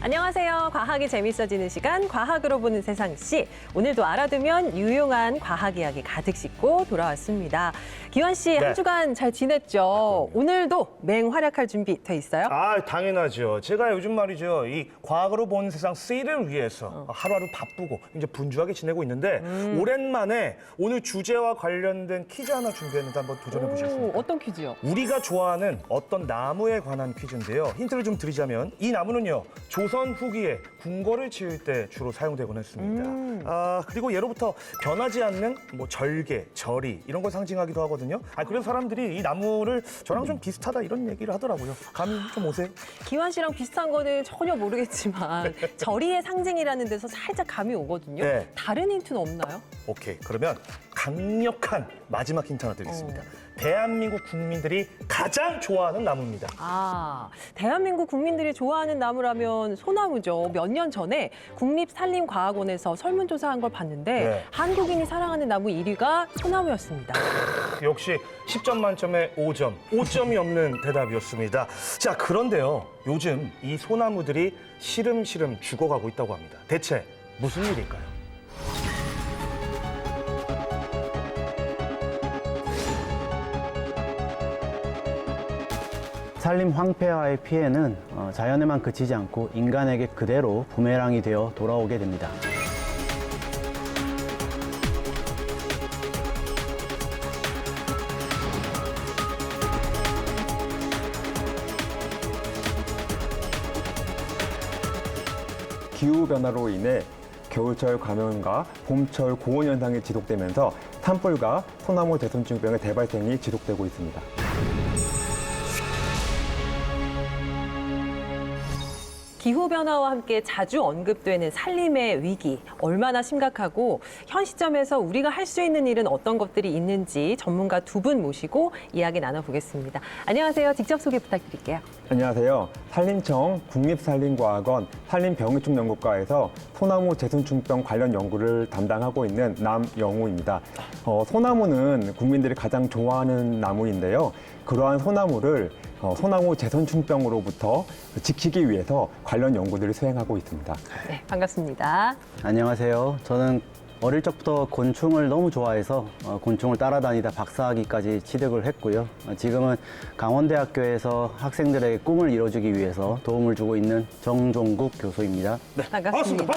안녕하세요. 과학이 재밌어지는 시간, 과학으로 보는 세상씨. 오늘도 알아두면 유용한 과학 이야기 가득 싣고 돌아왔습니다. 기환 씨, 한 주간 잘 지냈죠? 오늘도 맹활약할 준비 돼 있어요? 아, 당연하죠. 제가 요즘 말이죠. 이 과학으로 보는 세상 C를 위해서 하루하루 바쁘고 이제 분주하게 지내고 있는데 오랜만에 오늘 주제와 관련된 퀴즈 하나 준비했는데 한번 도전해 보시겠습니까? 어떤 퀴즈요? 우리가 좋아하는 어떤 나무에 관한 퀴즈인데요. 힌트를 좀 드리자면 이 나무는요. 조선 후기에 궁궐을 지을 때 주로 사용되곤 했습니다. 그리고 예로부터 변하지 않는 뭐 절개, 절이 이런 걸 상징하기도 하거든요. 그래서 사람들이 이 나무를 저랑 좀 비슷하다 이런 얘기를 하더라고요. 감이 좀 오세요? 기환 씨랑 비슷한 거는 전혀 모르겠지만 절이의 상징이라는 데서 살짝 감이 오거든요. 네. 다른 힌트는 없나요? 오케이. 그러면 강력한 마지막 힌트 하나 드리겠습니다. 대한민국 국민들이 가장 좋아하는 나무입니다. 대한민국 국민들이 좋아하는 나무라면 소나무죠. 몇 년 전에 국립산림과학원에서 설문조사한 걸 봤는데 네. 한국인이 사랑하는 나무 1위가 소나무였습니다. 역시 10점 만점에 5점, 5점이 없는 대답이었습니다. 자, 그런데요. 요즘 이 소나무들이 시름시름 죽어가고 있다고 합니다. 대체 무슨 일일까요? 산림 황폐화의 피해는 자연에만 그치지 않고 인간에게 그대로 부메랑이 되어 돌아오게 됩니다. 기후변화로 인해 겨울철 감염과 봄철 고온 현상이 지속되면서 산불과 소나무 대손증병의 대발생이 지속되고 있습니다. 기후변화와 함께 자주 언급되는 산림의 위기, 얼마나 심각하고 현 시점에서 우리가 할 수 있는 일은 어떤 것들이 있는지 전문가 두 분 모시고 이야기 나눠보겠습니다. 안녕하세요. 직접 소개 부탁드릴게요. 안녕하세요. 산림청 국립산림과학원 산림병해충연구과에서 소나무 재손충병 관련 연구를 담당하고 있는 남영우입니다. 소나무는 국민들이 가장 좋아하는 나무인데요. 그러한 소나무를 소나무 재손충병으로부터 지키기 위해서 관련 연구들을 수행하고 있습니다. 네, 반갑습니다. 안녕하세요. 저는 어릴 적부터 곤충을 너무 좋아해서 곤충을 따라다니다 박사학위까지 취득을 했고요. 지금은 강원대학교에서 학생들에게 꿈을 이뤄주기 위해서 도움을 주고 있는 정종국 교수입니다. 네, 반갑습니다.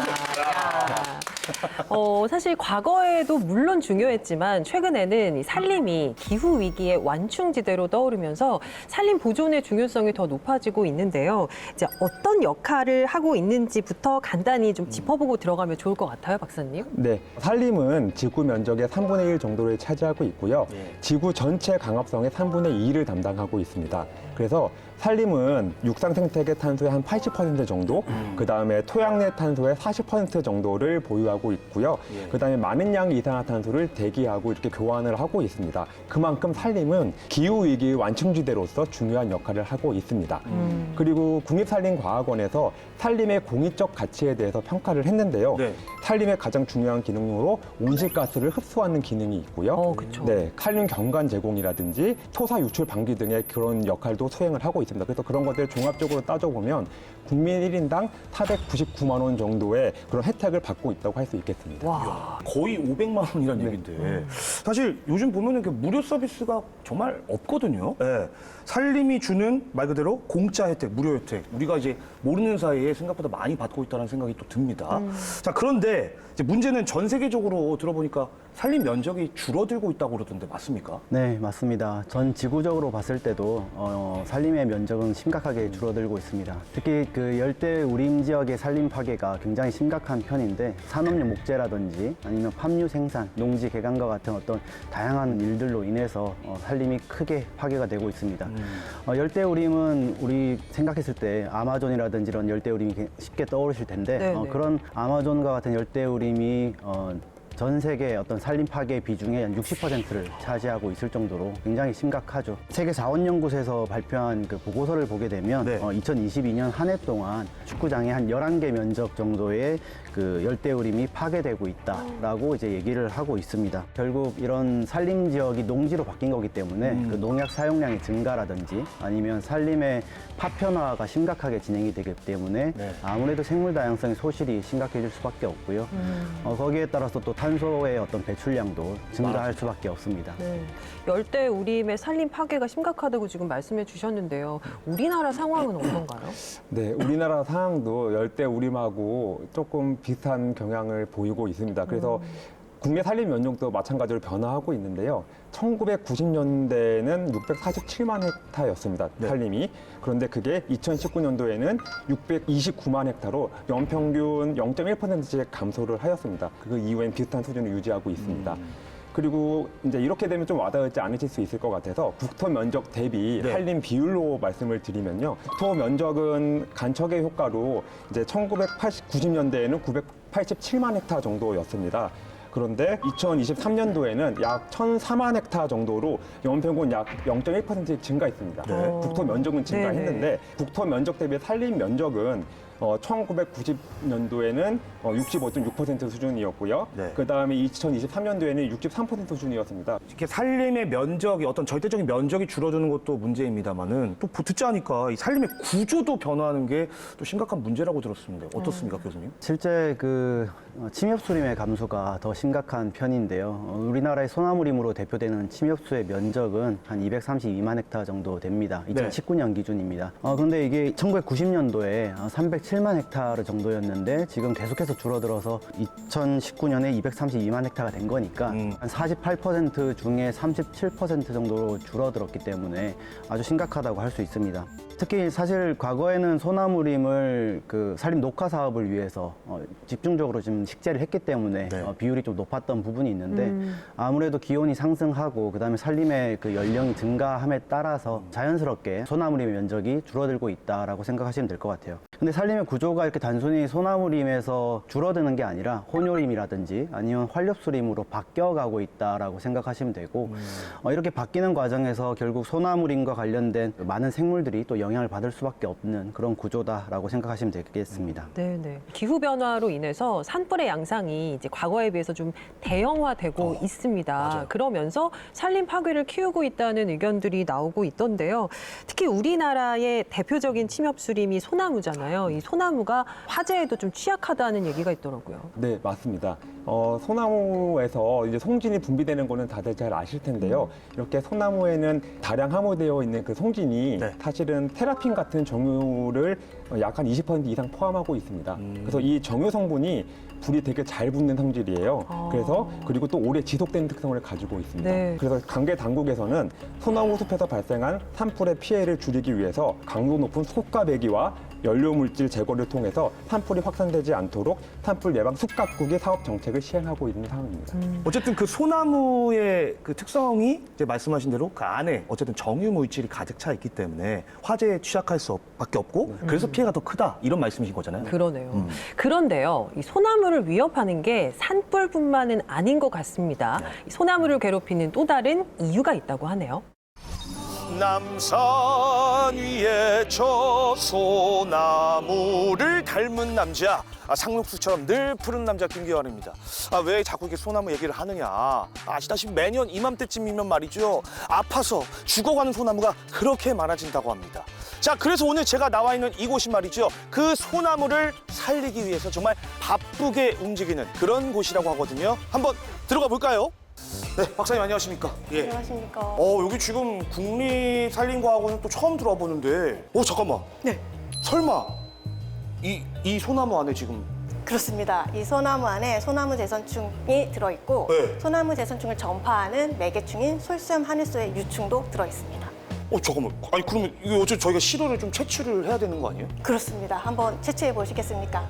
사실 과거에도 물론 중요했지만 최근에는 이 산림이 기후 위기의 완충지대로 떠오르면서 산림 보존의 중요성이 더 높아지고 있는데요. 이제 어떤 역할을 하고 있는지부터 간단히 좀 짚어보고 들어가면 좋을 것 같아요, 박사님. 네, 산림은 지구 면적의 3분의 1 정도를 차지하고 있고요. 지구 전체 강합성의 3분의 2를 담당하고 있습니다. 그래서 산림은 육상 생태계 탄소의 한 80% 정도, 그다음에 토양 내 탄소의 40% 정도를 보유하고 있고요. 그다음에 많은 양의 이산화탄소를 대기하고 이렇게 교환을 하고 있습니다. 그만큼 산림은 기후 위기 완충지대로서 중요한 역할을 하고 있습니다. 그리고 국립산림과학원에서 산림의 공익적 가치에 대해서 평가를 했는데요. 네. 산림의 가장 중요한 기능으로 온실가스를 흡수하는 기능이 있고요. 그쵸. 네, 칼륨 경관 제공이라든지 토사 유출 방지 등의 그런 역할도 수행을 하고 있습니다. 그래서 그런 것들을 종합적으로 따져보면 국민 1인당 499만 원 정도의 그런 혜택을 받고 있다고 할 수 있겠습니다. 와. 거의 500만 원이라는 얘기인데 사실 요즘 보면 이렇게 무료 서비스가 정말 없거든요. 네. 산림이 주는 말 그대로 공짜 혜택, 무료 혜택 우리가 이제 모르는 사이에 생각보다 많이 받고 있다는 생각이 또 듭니다. 자, 그런데 이제 문제는 전 세계적으로 들어보니까 산림 면적이 줄어들고 있다고 그러던데 맞습니까? 네, 맞습니다. 전 지구적으로 봤을 때도 산림의 면적은 심각하게 줄어들고 있습니다. 특히 그 열대 우림 지역의 산림 파괴가 굉장히 심각한 편인데 산업용 목재라든지 아니면 팜유 생산, 농지 개간과 같은 어떤 다양한 일들로 인해서 산림이 크게 파괴가 되고 있습니다. 열대 우림은 우리 생각했을 때 아마존이라든지 이런 열대 우림이 쉽게 떠오르실 텐데 네네. 그런 아마존과 같은 열대 우림이 전 세계 어떤 산림 파괴 비중의 한 60%를 차지하고 있을 정도로 굉장히 심각하죠. 세계 자원연구소에서 발표한 그 보고서를 보게 되면 네. 2022년 한 해 동안 축구장의 한 11개 면적 정도의 그 열대우림이 파괴되고 있다라고 이제 얘기를 하고 있습니다. 결국 이런 산림 지역이 농지로 바뀐 거기 때문에 그 농약 사용량의 증가라든지 아니면 산림의 파편화가 심각하게 진행이 되기 때문에 네. 아무래도 생물 다양성의 소실이 심각해질 수밖에 없고요. 거기에 따라서 또 탄소의 어떤 배출량도 증가할 수밖에 없습니다. 네. 열대우림의 산림 파괴가 심각하다고 지금 말씀해 주셨는데요. 우리나라 상황은 어떤가요? 네, 우리나라 상황도 열대 우림하고 조금 비슷한 경향을 보이고 있습니다. 그래서 국내 산림 면적도 마찬가지로 변화하고 있는데요. 1990년대에는 647만 헥타였습니다. 네. 산림이. 그런데 그게 2019년도에는 629만 헥타로 연평균 0.1%씩 감소를 하였습니다. 그 이후엔 비슷한 수준을 유지하고 있습니다. 그리고 이제 이렇게 되면 좀 와닿지 않으실 수 있을 것 같아서 국토 면적 대비 네. 산림 비율로 말씀을 드리면요. 국토 면적은 간척의 효과로 이제 1990년대에는 987만 헥타 정도였습니다. 그런데 2023년도에는 약 1,004만 헥타 정도로 연평균 약 0.1% 증가했습니다. 네. 국토 면적은 증가했는데 네네. 국토 면적 대비 산림 면적은 1990년도에는 65.6% 수준이었고요. 네. 그 다음에 2023년도에는 63% 수준이었습니다. 이렇게 산림의 면적이 어떤 절대적인 면적이 줄어드는 것도 문제입니다만은 또 듣자 하니까 이 산림의 구조도 변화하는 게 또 심각한 문제라고 들었습니다. 어떻습니까, 교수님? 실제 그 침엽수림의 감소가 더 심각한 편인데요. 우리나라의 소나무림으로 대표되는 침엽수의 면적은 한 232만 헥타 정도 됩니다. 2019년 기준입니다. 그런데 이게 1990년도에 307만 헥타르 정도였는데 지금 계속해서 줄어들어서 2019년에 232만 헥타가 된 거니까 한 48% 중에 37% 정도로 줄어들었기 때문에 아주 심각하다고 할 수 있습니다. 특히 사실 과거에는 소나무림을 그 산림 녹화 사업을 위해서 집중적으로 지금 식재를 했기 때문에 네. 비율이 좀 높았던 부분이 있는데 아무래도 기온이 상승하고 그다음에 산림의 그 연령이 증가함에 따라서 자연스럽게 소나무림의 면적이 줄어들고 있다라고 생각하시면 될 것 같아요. 근데 산림의 구조가 이렇게 단순히 소나무림에서 줄어드는 게 아니라 혼요림이라든지 아니면 활렵수림으로 바뀌어가고 있다라고 생각하시면 되고 이렇게 바뀌는 과정에서 결국 소나무림과 관련된 많은 생물들이 또 영향을 받을 수밖에 없는 그런 구조다라고 생각하시면 되겠습니다. 네네. 기후 변화로 인해서 산불의 양상이 이제 과거에 비해서 좀 대형화되고 있습니다. 맞아요. 그러면서 산림 파괴를 키우고 있다는 의견들이 나오고 있던데요. 특히 우리나라의 대표적인 침엽수림이 소나무잖아요. 이 소나무가 화재에도 좀 취약하다는 얘기가 있더라고요. 네, 맞습니다. 소나무에서 이제 송진이 분비되는 거는 다들 잘 아실 텐데요. 이렇게 소나무에는 다량 함유되어 있는 그 송진이 네. 사실은 테라핀 같은 정유를 약 한 20% 이상 포함하고 있습니다. 그래서 이 정유 성분이 불이 되게 잘 붙는 성질이에요. 그래서 그리고 또 오래 지속되는 특성을 가지고 있습니다. 네. 그래서 관계 당국에서는 소나무 숲에서 발생한 산불의 피해를 줄이기 위해서 강도 높은 속과 배기와 연료 물질 제거를 통해서 산불이 확산되지 않도록 산불 예방 숲 가꾸기 사업 정책을 시행하고 있는 상황입니다. 어쨌든 그 소나무의 그 특성이 이제 말씀하신 대로 그 안에 어쨌든 정유 물질이 가득 차 있기 때문에 화재에 취약할 수밖에 없고 그래서 피해가 더 크다 이런 말씀이신 거잖아요. 그러네요. 그런데요, 이 소나무를 위협하는 게 산불뿐만은 아닌 것 같습니다. 이 소나무를 괴롭히는 또 다른 이유가 있다고 하네요. 남산 위에 저 소나무를 닮은 남자, 상록수처럼 늘 푸른 남자 김기환입니다. 왜 자꾸 이렇게 소나무 얘기를 하느냐? 아시다시피 매년 이맘때쯤이면 말이죠, 아파서 죽어가는 소나무가 그렇게 많아진다고 합니다. 자, 그래서 오늘 제가 나와 있는 이곳이 말이죠, 그 소나무를 살리기 위해서 정말 바쁘게 움직이는 그런 곳이라고 하거든요. 한번 들어가 볼까요? 네, 박사님 안녕하십니까? 예. 안녕하십니까. 여기 지금 국립산림과학원은 또 처음 들어와 보는데, 잠깐만. 네. 설마 이 소나무 안에 지금 그렇습니다. 이 소나무 안에 소나무 제선충이 들어있고 네. 소나무 제선충을 전파하는 매개충인 솔수염 하늘소의 유충도 들어있습니다. 잠깐만. 아니 그러면 이거 어째 저희가 시료를 좀 채취를 해야 되는 거 아니에요? 그렇습니다. 한번 채취해 보시겠습니까?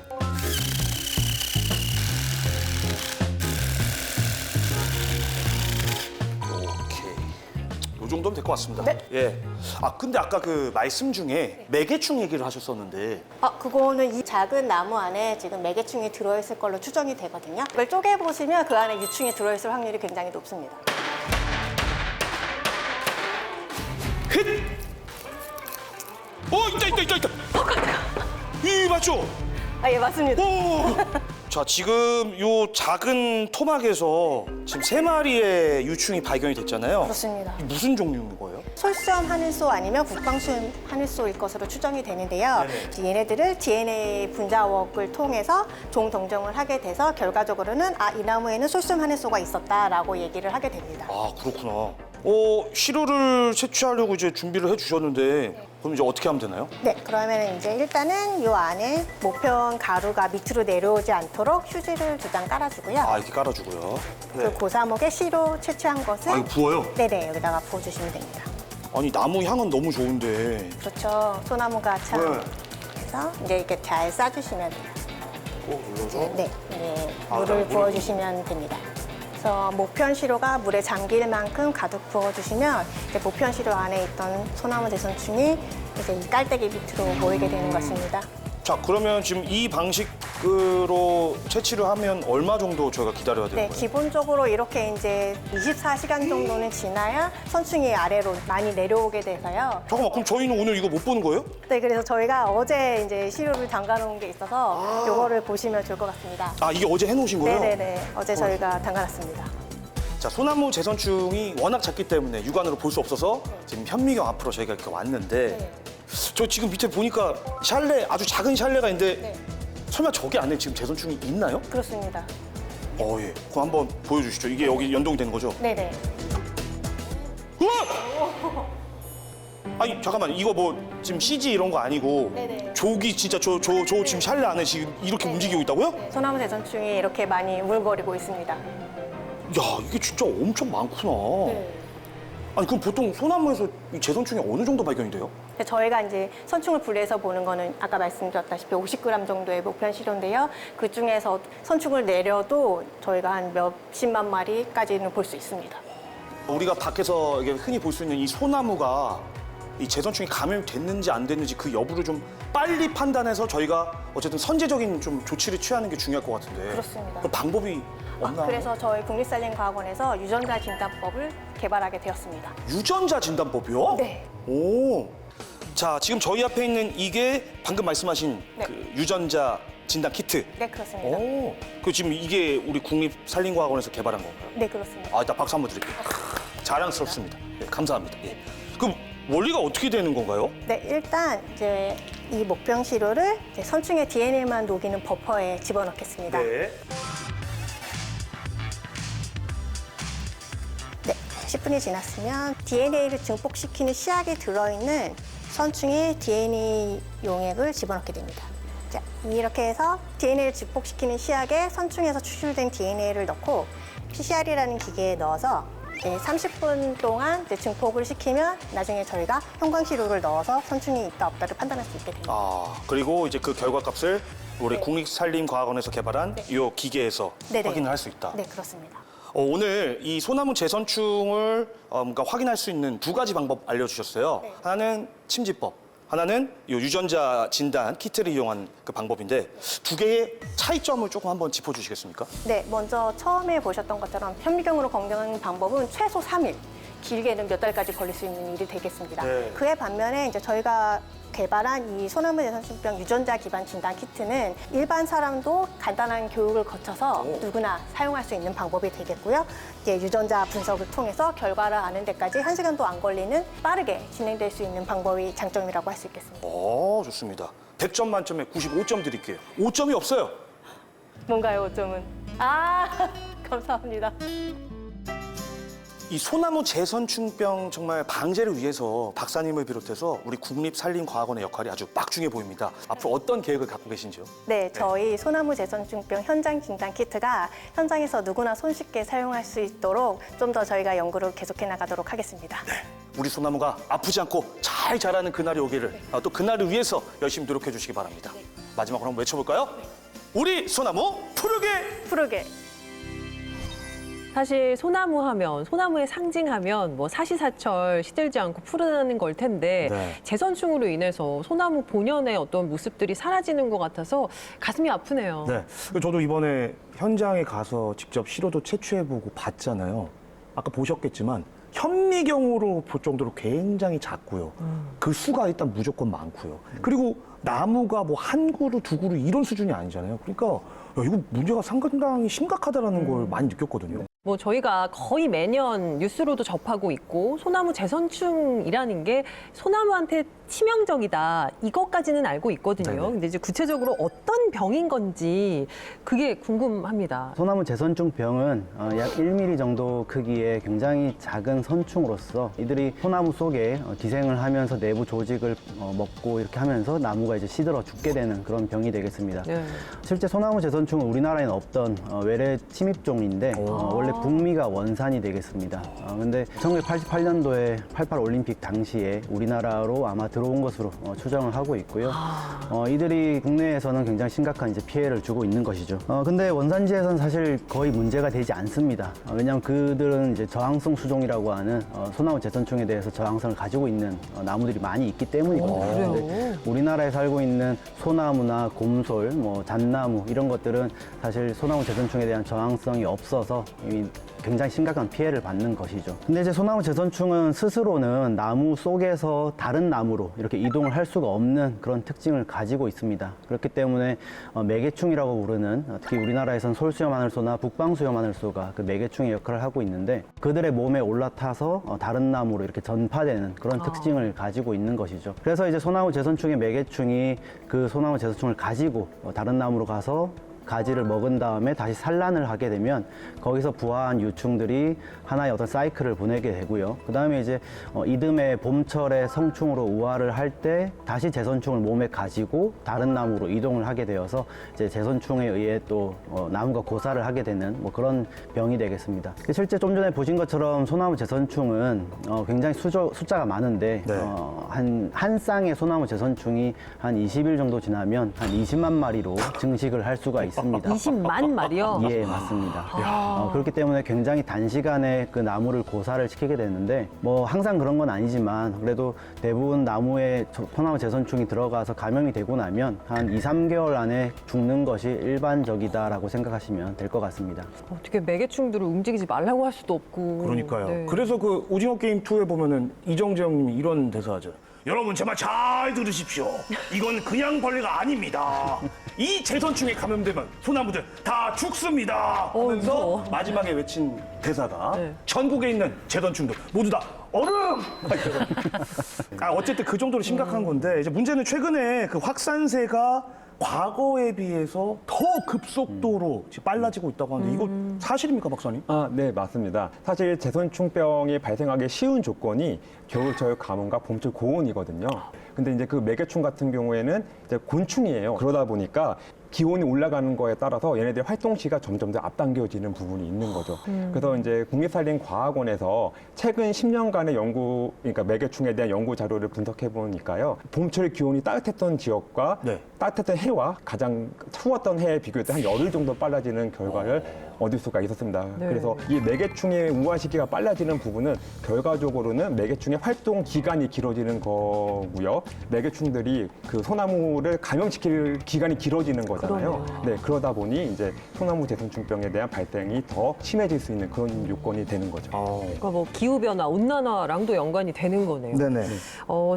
오케이. 요 정도면 될 것 같습니다. 네. 예. 아 근데 아까 그 말씀 중에 매개충 얘기를 하셨었는데 그거는 이 작은 나무 안에 지금 매개충이 들어있을 걸로 추정이 되거든요. 이걸 쪼개보시면 그 안에 유충이 들어있을 확률이 굉장히 높습니다. 있다. 이 맞죠? 예, 맞습니다. 오! 자, 지금 요 작은 토막에서 지금 3마리의 유충이 발견이 됐잖아요. 그렇습니다. 이게 무슨 종류인 거예요? 솔수염 하늘소 아니면 북방수염 하늘소일 것으로 추정이 되는데요. 얘네들을 DNA 분자웍을 통해서 종동정을 하게 돼서 결과적으로는 이 나무에는 솔수염 하늘소가 있었다라고 얘기를 하게 됩니다. 아, 그렇구나. 시료를 채취하려고 이제 준비를 해주셨는데 그럼 이제 어떻게 하면 되나요? 네, 그러면 이제 일단은 이 안에 모편 가루가 밑으로 내려오지 않도록 휴지를 2장 깔아주고요. 아, 이렇게 깔아주고요. 그 고사목에 씨로 채취한 것을 아, 이거 부어요? 네네, 여기다가 부어주시면 됩니다. 아니, 나무 향은 너무 좋은데. 그렇죠. 소나무가 참. 네. 그래서 이제 이렇게 잘 싸주시면 돼요. 눌러서? 네, 네. 아, 물을 물을 부어주시면 됩니다. 그래서 모편 시료가 물에 잠길 만큼 가득 부어주시면 이제 모편 시료 안에 있던 소나무 대선충이 이제 이 깔때기 밑으로 모이게 되는 것입니다. 자, 그러면 지금 이 방식으로 채취를 하면 얼마 정도 저희가 기다려야 되는 네, 거예요? 기본적으로 이렇게 이제 24시간 정도는 지나야 선충이 아래로 많이 내려오게 돼서요. 잠깐만, 그럼 저희는 오늘 이거 못 보는 거예요? 네, 그래서 저희가 어제 이제 시료를 담가 놓은 게 있어서 요거를 보시면 좋을 것 같습니다. 아, 이게 어제 해놓으신 거예요? 네네네. 어제 저희가 담가 놨습니다. 자, 소나무 재선충이 워낙 작기 때문에 육안으로 볼 수 없어서 지금 현미경 앞으로 저희가 이렇게 왔는데 네. 저 지금 밑에 보니까 샬레, 아주 작은 샬레가 있는데 네. 설마 저기 안에 지금 재선충이 있나요? 그렇습니다. 예. 그럼 한번 보여주시죠. 이게 여기 연동이 되는 거죠? 네네. 우와! 아니, 잠깐만. 이거 뭐 지금 CG 이런 거 아니고 네네. 조기 진짜 저 지금 샬레 안에 지금 이렇게 움직이고 있다고요? 소나무 대선충이 이렇게 많이 우글거리고 있습니다. 야, 이게 진짜 엄청 많구나. 네. 아니, 그럼 보통 소나무에서 이 재선충이 어느 정도 발견이 돼요? 근데 저희가 이제 선충을 분리해서 보는 거는 아까 말씀드렸다시피 50g 정도의 목편 시료인데요. 그 중에서 선충을 내려도 저희가 한 몇십만 마리까지는 볼 수 있습니다. 우리가 밖에서 이게 흔히 볼 수 있는 이 소나무가 이 재선충이 감염됐는지 안 됐는지 그 여부를 좀 빨리 판단해서 저희가 어쨌든 선제적인 좀 조치를 취하는 게 중요할 것 같은데. 그렇습니다. 그 방법이 없나? 그래서 저희 국립산림과학원에서 유전자 진단법을 개발하게 되었습니다. 유전자 진단법이요? 네. 오. 자, 지금 저희 앞에 있는 이게 방금 말씀하신 네. 그 유전자 진단 키트. 네, 그렇습니다. 오. 그 지금 이게 우리 국립산림과학원에서 개발한 건가요? 네, 그렇습니다. 아, 일단 박수 한번 드릴게요. 자랑스럽습니다. 네, 감사합니다. 예. 그럼 원리가 어떻게 되는 건가요? 네, 일단 이제 이 목병 시료를 이제 선충의 DNA만 녹이는 버퍼에 집어넣겠습니다. 네. 네, 10분이 지났으면 DNA를 증폭시키는 시약이 들어있는 선충의 DNA 용액을 집어넣게 됩니다. 자, 이렇게 해서 DNA를 증폭시키는 시약에 선충에서 추출된 DNA를 넣고 PCR이라는 기계에 넣어서 30분 동안 이제 증폭을 시키면 나중에 저희가 형광시료를 넣어서 선충이 있다 없다를 판단할 수 있게 됩니다. 아, 그리고 이제 그 결과값을 우리 네. 국립산림과학원에서 개발한 이 기계에서 네네. 확인을 할 수 있다. 네, 그렇습니다. 오늘 이 소나무 재선충을 그러니까 확인할 수 있는 2가지 방법 알려주셨어요. 네. 하나는 침지법, 하나는 이 유전자 진단 키트를 이용한 그 방법인데 2개의 차이점을 조금 한번 짚어주시겠습니까? 네, 먼저 처음에 보셨던 것처럼 현미경으로 검정하는 방법은 최소 3일, 길게는 몇 달까지 걸릴 수 있는 일이 되겠습니다. 네. 그에 반면에 이제 저희가 개발한 이 소나무 대선충병 유전자 기반 진단 키트는 일반 사람도 간단한 교육을 거쳐서 누구나 사용할 수 있는 방법이 되겠고요. 이제 유전자 분석을 통해서 결과를 아는 데까지 1시간도 안 걸리는 빠르게 진행될 수 있는 방법이 장점이라고 할 수 있겠습니다. 좋습니다. 100점 만점에 95점 드릴게요. 5점이 없어요. 뭔가요, 5점은? 감사합니다. 이 소나무 재선충병 정말 방제를 위해서 박사님을 비롯해서 우리 국립산림과학원의 역할이 아주 막중해 보입니다. 앞으로 어떤 계획을 갖고 계신지요? 네, 저희 소나무 재선충병 현장 진단 키트가 현장에서 누구나 손쉽게 사용할 수 있도록 좀 더 저희가 연구를 계속해 나가도록 하겠습니다. 우리 소나무가 아프지 않고 잘 자라는 그날이 오기를 또 그날을 위해서 열심히 노력해 주시기 바랍니다. 마지막으로 한번 외쳐볼까요? 우리 소나무 푸르게! 푸르게. 사실 소나무 하면 소나무의 상징하면 뭐 사시사철 시들지 않고 푸르다는 걸 텐데 네. 재선충으로 인해서 소나무 본연의 어떤 모습들이 사라지는 것 같아서 가슴이 아프네요. 네. 저도 이번에 현장에 가서 직접 시로도 채취해보고 봤잖아요. 아까 보셨겠지만 현미경으로 볼 정도로 굉장히 작고요. 그 수가 일단 무조건 많고요. 그리고 나무가 뭐 한 그루, 두 그루 이런 수준이 아니잖아요. 그러니까 야, 이거 문제가 상당히 심각하다는 걸 많이 느꼈거든요. 뭐 저희가 거의 매년 뉴스로도 접하고 있고 소나무 재선충이라는 게 소나무한테 치명적이다 이것까지는 알고 있거든요. 네네. 근데 이제 구체적으로 어떤 병인 건지 그게 궁금합니다. 소나무 재선충 병은 약 1mm 정도 크기의 굉장히 작은 선충으로서 이들이 소나무 속에 기생을 하면서 내부 조직을 먹고 이렇게 하면서 나무가 이제 시들어 죽게 되는 그런 병이 되겠습니다. 네. 실제 소나무 재선충은 우리나라에는 없던 외래 침입종인데 원래 북미가 원산이 되겠습니다. 근데 1988년도에 88 올림픽 당시에 우리나라로 아마 들어온 것으로 추정을 하고 있고요. 이들이 국내에서는 굉장히 심각한 이제 피해를 주고 있는 것이죠. 근데 원산지에서는 사실 거의 문제가 되지 않습니다. 왜냐하면 그들은 이제 저항성 수종이라고 하는 소나무 재선충에 대해서 저항성을 가지고 있는 나무들이 많이 있기 때문이거든요. 그래요? 근데 우리나라에 살고 있는 소나무나 곰솔, 뭐 잣나무 이런 것들은 사실 소나무 재선충에 대한 저항성이 없어서 이미 굉장히 심각한 피해를 받는 것이죠. 근데 이제 소나무 재선충은 스스로는 나무 속에서 다른 나무로 이렇게 이동을 할 수가 없는 그런 특징을 가지고 있습니다. 그렇기 때문에 매개충이라고 부르는 특히 우리나라에서는 솔수염하늘소나 북방수염하늘소가 그 매개충의 역할을 하고 있는데 그들의 몸에 올라타서 다른 나무로 이렇게 전파되는 그런 특징을 가지고 있는 것이죠. 그래서 이제 소나무 재선충의 매개충이 그 소나무 재선충을 가지고 다른 나무로 가서 가지를 먹은 다음에 다시 산란을 하게 되면 거기서 부화한 유충들이 하나의 어떤 사이클을 보내게 되고요. 그 다음에 이제 이듬해 봄철에 성충으로 우화를 할 때 다시 재선충을 몸에 가지고 다른 나무로 이동을 하게 되어서 이제 재선충에 의해 또 나무가 고사를 하게 되는 뭐 그런 병이 되겠습니다. 실제 좀 전에 보신 것처럼 소나무 재선충은 굉장히 숫자가 많은데 네. 한 쌍의 소나무 재선충이 한 20일 정도 지나면 한 20만 마리로 증식을 할 수가 있습니다. 20만 마리요? 예, 맞습니다. 그렇기 때문에 굉장히 단시간에 그 나무를 고사를 시키게 되는데 뭐 항상 그런 건 아니지만 그래도 대부분 나무에 소나무 재선충이 들어가서 감염이 되고 나면 한 2, 3개월 안에 죽는 것이 일반적이다라고 생각하시면 될 것 같습니다. 어떻게 매개충들을 움직이지 말라고 할 수도 없고. 그러니까요. 네. 그래서 그 오징어 게임 2에 보면은 이정재 형님이 이런 대사 하죠. 여러분 제발 잘 들으십시오. 이건 그냥 벌레가 아닙니다. 이 재선충에 감염되면 소나무들 다 죽습니다. 하면서 무서워. 마지막에 외친 대사가 네. 전국에 있는 재선충들 모두 다 얼음! 어쨌든 그 정도로 심각한 건데 이제 문제는 최근에 그 확산세가 과거에 비해서 더 급속도로 지금 빨라지고 있다고 하는데 이거 사실입니까, 박사님? 네, 맞습니다. 사실 재선충병이 발생하기 쉬운 조건이 겨울철 가뭄과 봄철 고온이거든요. 근데 이제 그 매개충 같은 경우에는 이제 곤충이에요. 그러다 보니까 기온이 올라가는 거에 따라서 얘네들 활동 시가 점점 더 앞당겨지는 부분이 있는 거죠. 그래서 이제 국립산림과학원에서 최근 10년간의 그러니까 매개충에 대한 연구 자료를 분석해 보니까요. 봄철 기온이 따뜻했던 지역과 네. 따뜻했던 해와 가장 추웠던 해에 비교할 때 한 열흘 정도 빨라지는 결과를 얻을 수가 있었습니다. 네. 그래서 이 매개충의 우화 시기가 빨라지는 부분은 결과적으로는 매개충의 활동 기간이 길어지는 거고요. 매개충들이 그 소나무를 감염시킬 기간이 길어지는 거잖아요. 그러네요. 네, 그러다 보니 이제 소나무 재선충병에 대한 발생이 더 심해질 수 있는 그런 요건이 되는 거죠. 그러니까 뭐 기후변화, 온난화랑도 연관이 되는 거네요. 네네.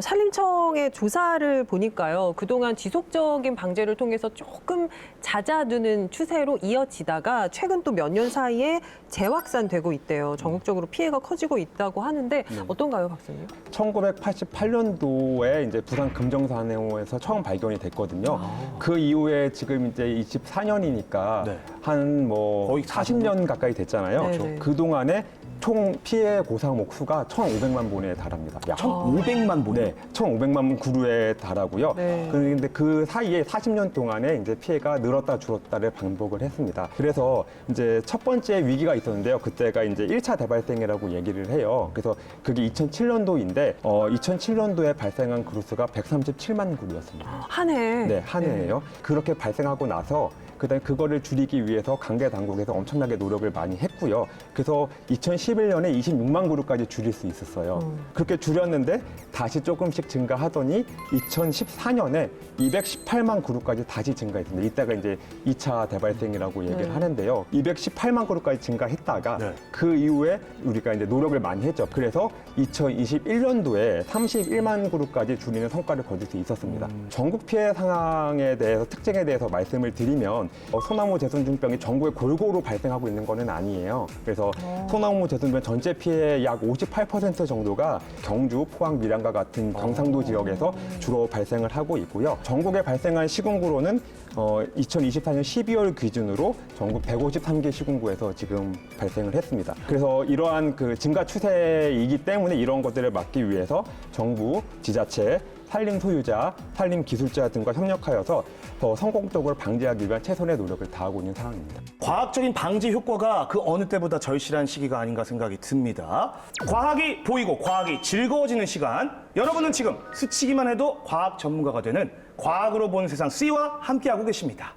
산림청의 조사를 보니까요. 그동안 지속적인 방제를 통해서 조금 잦아드는 추세로 이어지다가 최근 또 몇 년 사이에 재확산되고 있대요. 전국적으로 피해가 커지고 있다고 하는데 어떤가요, 박사님? 1988년도에 이제 부산 금정산호에서 처음 발견이 됐거든요. 그 이후에 지금 이제 24년이니까 네. 한 뭐 거의 40년 가까이 됐잖아요. 네네. 그 동안에 총 피해 고상목 수가 1,500만 본에 달합니다. 약. 1,500만 본. 네, 1,500만 그루에 달하고요. 네. 그런데 그 사이에 40년 동안에 이제 피해가 늘었다 줄었다를 반복을 했습니다. 그래서 이제 첫 번째 위기가 있었는데요. 그때가 이제 1차 대발생이라고 얘기를 해요. 그래서 그게 2007년도인데 2007년도에 발생한 그루 수가 137만 그루였습니다. 한 해. 네, 한 해예요. 그렇게 발생하고 나서 그다음에 그거를 줄이기 위해서 관계 당국에서 엄청나게 노력을 많이 했고요. 그래서 2011년에 26만 그루까지 줄일 수 있었어요. 그렇게 줄였는데 다시 조금씩 증가하더니 2014년에 218만 그루까지 다시 증가했습니다. 이때가 이제 2차 대발생이라고 얘기를 하는데요. 218만 그루까지 증가했다가 네. 그 이후에 우리가 이제 노력을 많이 했죠. 그래서 2021년도에 31만 그루까지 줄이는 성과를 거둘 수 있었습니다. 전국 피해 상황에 대해서 특징에 대해서 말씀을 드리면 소나무 제손증병이 전국에 골고루 발생하고 있는 것은 아니에요. 그래서 소나무 제손증 전체 피해의 약 58% 정도가 경주, 포항, 밀양과 같은 경상도 지역에서 주로 발생을 하고 있고요. 전국에 발생한 시군구로는 2024년 12월 기준으로 전국 153개 시군구에서 지금 발생을 했습니다. 그래서 이러한 그 증가 추세이기 때문에 이런 것들을 막기 위해서 정부, 지자체, 산림 소유자, 산림 기술자 등과 협력하여서 더 성공적으로 방지하기 위한 최선의 노력을 다하고 있는 상황입니다. 과학적인 방지 효과가 그 어느 때보다 절실한 시기가 아닌가 생각이 듭니다. 과학이 보이고 과학이 즐거워지는 시간. 여러분은 지금 스치기만 해도 과학 전문가가 되는 과학으로 보는 세상 C와 함께하고 계십니다.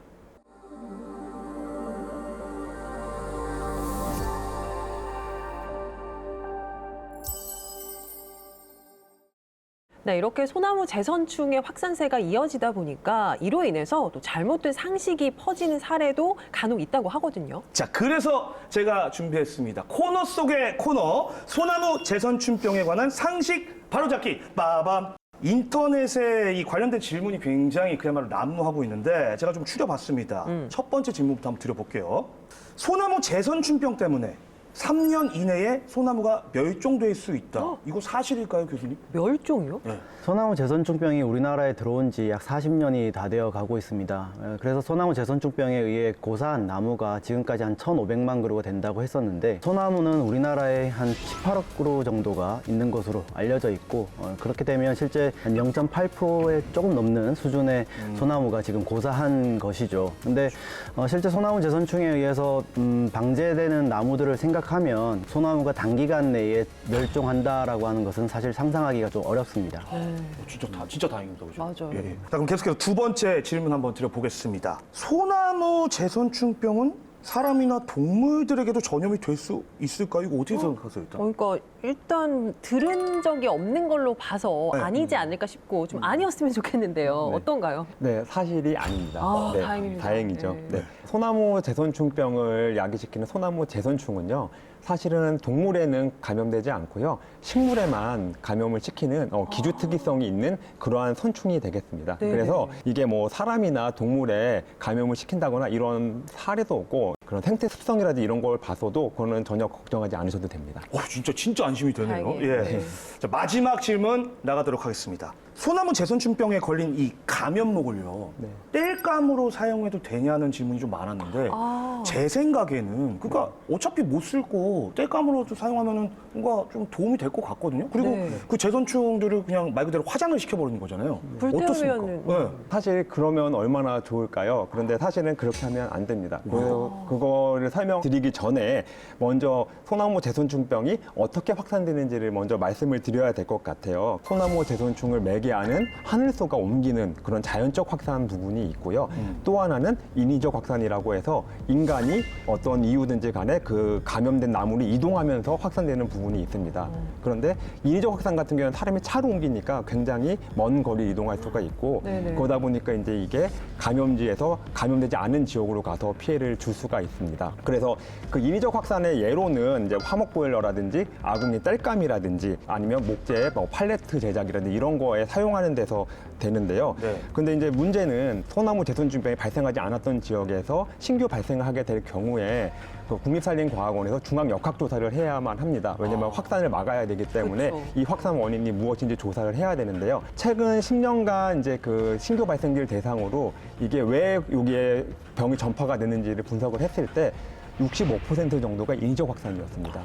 네, 이렇게 소나무 재선충의 확산세가 이어지다 보니까 이로 인해서 또 잘못된 상식이 퍼지는 사례도 간혹 있다고 하거든요. 자, 그래서 제가 준비했습니다. 코너 속의 코너, 소나무 재선충병에 관한 상식 바로잡기. 빠밤. 인터넷에 이 관련된 질문이 굉장히 그야말로 난무하고 있는데 제가 좀 추려봤습니다. 첫 번째 질문부터 한번 드려볼게요. 소나무 재선충병 때문에 3년 이내에 소나무가 멸종될 수 있다. 이거 사실일까요, 교수님? 멸종이요? 네. 소나무 제선충병이 우리나라에 들어온 지 약 40년이 다 되어 가고 있습니다. 그래서 소나무 제선충병에 의해 고사한 나무가 지금까지 한 1,500만 그루가 된다고 했었는데 소나무는 우리나라에 한 18억 그루 정도가 있는 것으로 알려져 있고 그렇게 되면 실제 한 0.8%에 조금 넘는 수준의 소나무가 지금 고사한 것이죠. 근데 실제 소나무 제선충에 의해서 방제되는 나무들을 생각하면 소나무가 단기간 내에 멸종한다라고 하는 것은 사실 상상하기가 좀 어렵습니다. 진짜 다행입니다. 그죠? 맞아요. 예, 예. 자, 그럼 계속해서 두 번째 질문 한번 드려보겠습니다. 소나무 재선충병은 사람이나 동물들에게도 전염이 될 수 있을까요? 이거 어떻게 생각하세요, 일단? 그러니까 일단 들은 적이 없는 걸로 봐서 네. 아니지 않을까 싶고 좀 아니었으면 좋겠는데요. 네. 어떤가요? 네, 사실이 아닙니다. 아, 네, 다행입니다. 다행이죠. 네. 네. 소나무 제선충병을 야기시키는 소나무 제선충은요, 사실은 동물에는 감염되지 않고요, 식물에만 감염을 시키는 기주 특이성이 있는 그러한 선충이 되겠습니다. 네네. 그래서 이게 뭐 사람이나 동물에 감염을 시킨다거나 이런 사례도 없고 그런 생태 습성이라든지 이런 걸 봐서도 그거는 전혀 걱정하지 않으셔도 됩니다. 진짜 안심이 되네요. 다행이에요. 예. 네. 자, 마지막 질문 나가도록 하겠습니다. 소나무 재선충병에 걸린 이 감염목을요, 네. 땔감으로 사용해도 되냐는 질문이 좀 많았는데 제 생각에는 그러니까 어차피 못 쓸고 땔감으로도 사용하면은 뭔가 좀 도움이 될 것 같거든요. 그리고 네. 그 재선충들을 그냥 말 그대로 화장을 시켜버리는 거잖아요. 어떻습니까? 불태우면은 네. 사실 그러면 얼마나 좋을까요? 그런데 사실은 그렇게 하면 안 됩니다. 그거를 설명드리기 전에 먼저 소나무 제손충병이 어떻게 확산되는지를 먼저 말씀을 드려야 될 것 같아요. 소나무 제손충을 매개하는 하늘소가 옮기는 그런 자연적 확산 부분이 있고요. 또 하나는 인위적 확산이라고 해서 인간이 어떤 이유든지 간에 그 감염된 나무를 이동하면서 확산되는 부분이 있습니다. 그런데 인위적 확산 같은 경우는 사람이 차로 옮기니까 굉장히 먼 거리 이동할 수가 있고 네네. 그러다 보니까 이제 이게 감염지에서 감염되지 않은 지역으로 가서 피해를 줄 수가 있습니다. 그래서 그 인위적 확산의 예로는 이제 화목 보일러라든지 아궁이 땔감이라든지 아니면 목재 뭐 팔레트 제작이라든지 이런 거에 사용하는 데서 되는데요. 네. 근데 이제 문제는 소나무 제손증병이 발생하지 않았던 지역에서 신규 발생하게 될 경우에 그 국립산림과학원에서 중앙 역학 조사를 해야만 합니다. 왜냐하면 확산을 막아야 되기 때문에 그렇죠. 이 확산 원인이 무엇인지 조사를 해야 되는데요. 최근 10년간 이제 그 신규 발생지를 대상으로 이게 왜 여기에 병이 전파가 되는지를 분석을 했을 때 65% 정도가 인위적 확산이었습니다.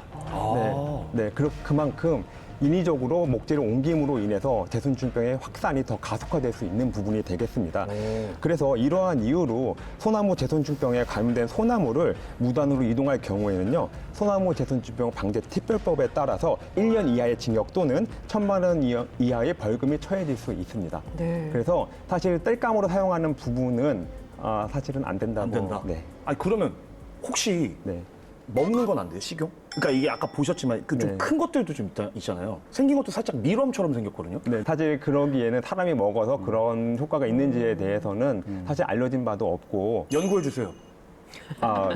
네, 그만큼 인위적으로 목재를 옮김으로 인해서 제손충병의 확산이 더 가속화될 수 있는 부분이 되겠습니다. 그래서 이러한 이유로 소나무 제손충병에 감염된 소나무를 무단으로 이동할 경우에는요, 소나무 제손충병 방제 특별법에 따라서 1년 이하의 징역 또는 1,000만 원 이하의 벌금이 처해질 수 있습니다. 네. 그래서 사실 땔감으로 사용하는 부분은 사실은 안 된다고. 안 된다. 네. 아니 그러면 혹시 네. 먹는 건 안 돼요? 식용? 그러니까 이게 아까 보셨지만 그 좀 네. 큰 것들도 좀 있잖아요. 생긴 것도 살짝 밀웜처럼 생겼거든요. 네, 사실 그러기에는 사람이 먹어서 그런 효과가 있는지에 대해서는 사실 알려진 바도 없고. 연구해 주세요.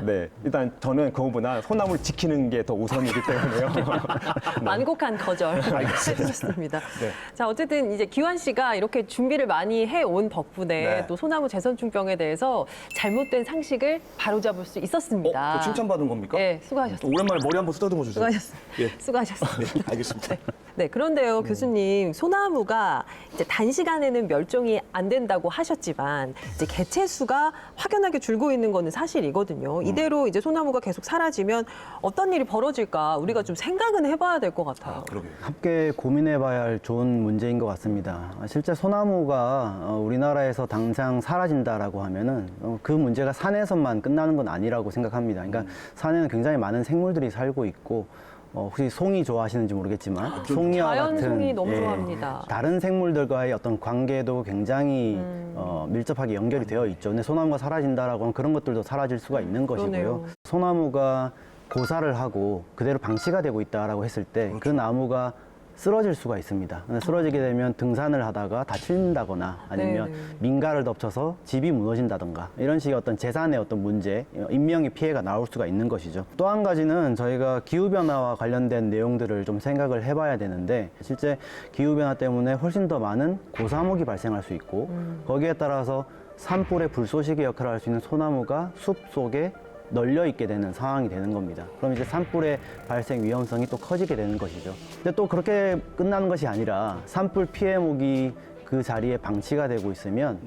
네. 일단 저는 그거보다 소나무를 지키는 게 더 우선이기 때문에요. 만곡한 거절 해주셨습니다. 네. 자, 어쨌든 이제 기환 씨가 이렇게 준비를 많이 해온 덕분에 네. 또 소나무 재선충병에 대해서 잘못된 상식을 바로잡을 수 있었습니다. 저 칭찬받은 겁니까? 네, 수고하셨습니다. 또 오랜만에 머리 한번 쓰다듬어 주세요. 수고하셨습니다. 예. 수고하셨습니다. 네, 알겠습니다. 네, 그런데요, 교수님, 소나무가 이제 단시간에는 멸종이 안 된다고 하셨지만 이제 개체 수가 확연하게 줄고 있는 거는 사실이거든요. 이대로 이제 소나무가 계속 사라지면 어떤 일이 벌어질까 우리가 좀 생각은 해봐야 될 것 같아요. 그러게요. 함께 고민해봐야 할 좋은 문제인 것 같습니다. 실제 소나무가 우리나라에서 당장 사라진다라고 하면은 그 문제가 산에서만 끝나는 건 아니라고 생각합니다. 그러니까 산에는 굉장히 많은 생물들이 살고 있고 혹시 송이 좋아하시는지 모르겠지만 송이와 자연 같은 송이 너무 좋아합니다. 다른 생물들과의 어떤 관계도 굉장히 밀접하게 연결이 되어 있죠. 근데 소나무가 사라진다라고 하면 그런 것들도 사라질 수가 있는 것이고요. 그러네요. 소나무가 고사를 하고 그대로 방치가 되고 있다라고 했을 때 그 나무가 쓰러질 수가 있습니다. 근데 쓰러지게 되면 등산을 하다가 다친다거나 아니면 네네. 민가를 덮쳐서 집이 무너진다던가 이런 식의 어떤 재산의 어떤 문제, 인명의 피해가 나올 수가 있는 것이죠. 또 한 가지는 저희가 기후변화와 관련된 내용들을 좀 생각을 해봐야 되는데 실제 기후변화 때문에 훨씬 더 많은 고사목이 발생할 수 있고 거기에 따라서 산불의 불쏘시개 역할을 할 수 있는 소나무가 숲 속에 널려 있게 되는 상황이 되는 겁니다. 그럼 이제 산불의 발생 위험성이 또 커지게 되는 것이죠. 근데 또 그렇게 끝나는 것이 아니라 산불 피해목이 그 자리에 방치가 되고 있으면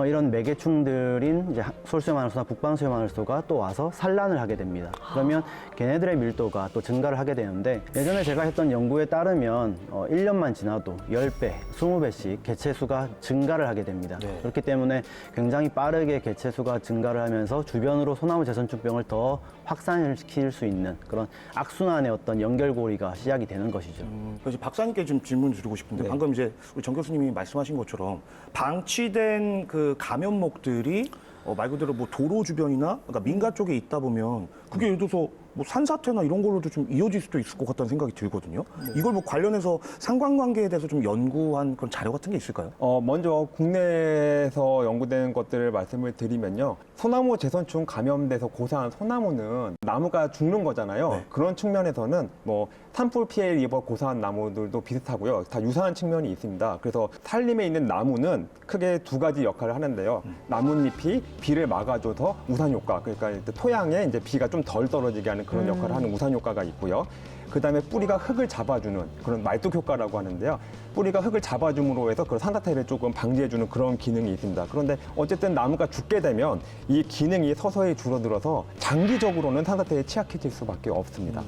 이런 매개충들인 이제 솔수요마늘소나 북방수요마늘소가 또 와서 산란을 하게 됩니다. 그러면 걔네들의 밀도가 또 증가를 하게 되는데 예전에 제가 했던 연구에 따르면 1년만 지나도 10배, 20배씩 개체 수가 증가를 하게 됩니다. 네. 그렇기 때문에 굉장히 빠르게 개체 수가 증가를 하면서 주변으로 소나무 재선충병을 더 확산을 시킬 수 있는 그런 악순환의 어떤 연결고리가 시작이 되는 것이죠. 그래서 박사님께 좀 질문 드리고 싶은데 네. 방금 이제 우리 정 교수님이 말씀하신 것처럼 방치된 그 감염목들이 말 그대로 뭐 도로 주변이나 그러니까 민가 쪽에 있다 보면 그게 예를 들어서 뭐 산사태나 이런 걸로도 좀 이어질 수도 있을 것 같다는 생각이 들거든요. 이걸 뭐 관련해서 상관관계에 대해서 좀 연구한 그런 자료 같은 게 있을까요? 먼저 국내에서 연구된 것들을 말씀을 드리면요. 소나무 재선충 감염돼서 고사한 소나무는 나무가 죽는 거잖아요. 네. 그런 측면에서는 뭐 산불 피해를 입어 고사한 나무들도 비슷하고요. 다 유사한 측면이 있습니다. 그래서 산림에 있는 나무는 크게 두 가지 역할을 하는데요. 나뭇잎이 비를 막아줘서 우산 효과, 그러니까 토양에 이제 비가 좀 덜 떨어지게 하는 그런 역할을 하는 우산 효과가 있고요. 그 다음에 뿌리가 흙을 잡아주는 그런 말뚝 효과라고 하는데요. 뿌리가 흙을 잡아줌으로 해서 그런 산사태를 조금 방지해주는 그런 기능이 있습니다. 그런데 어쨌든 나무가 죽게 되면 이 기능이 서서히 줄어들어서 장기적으로는 산사태에 취약해질 수밖에 없습니다.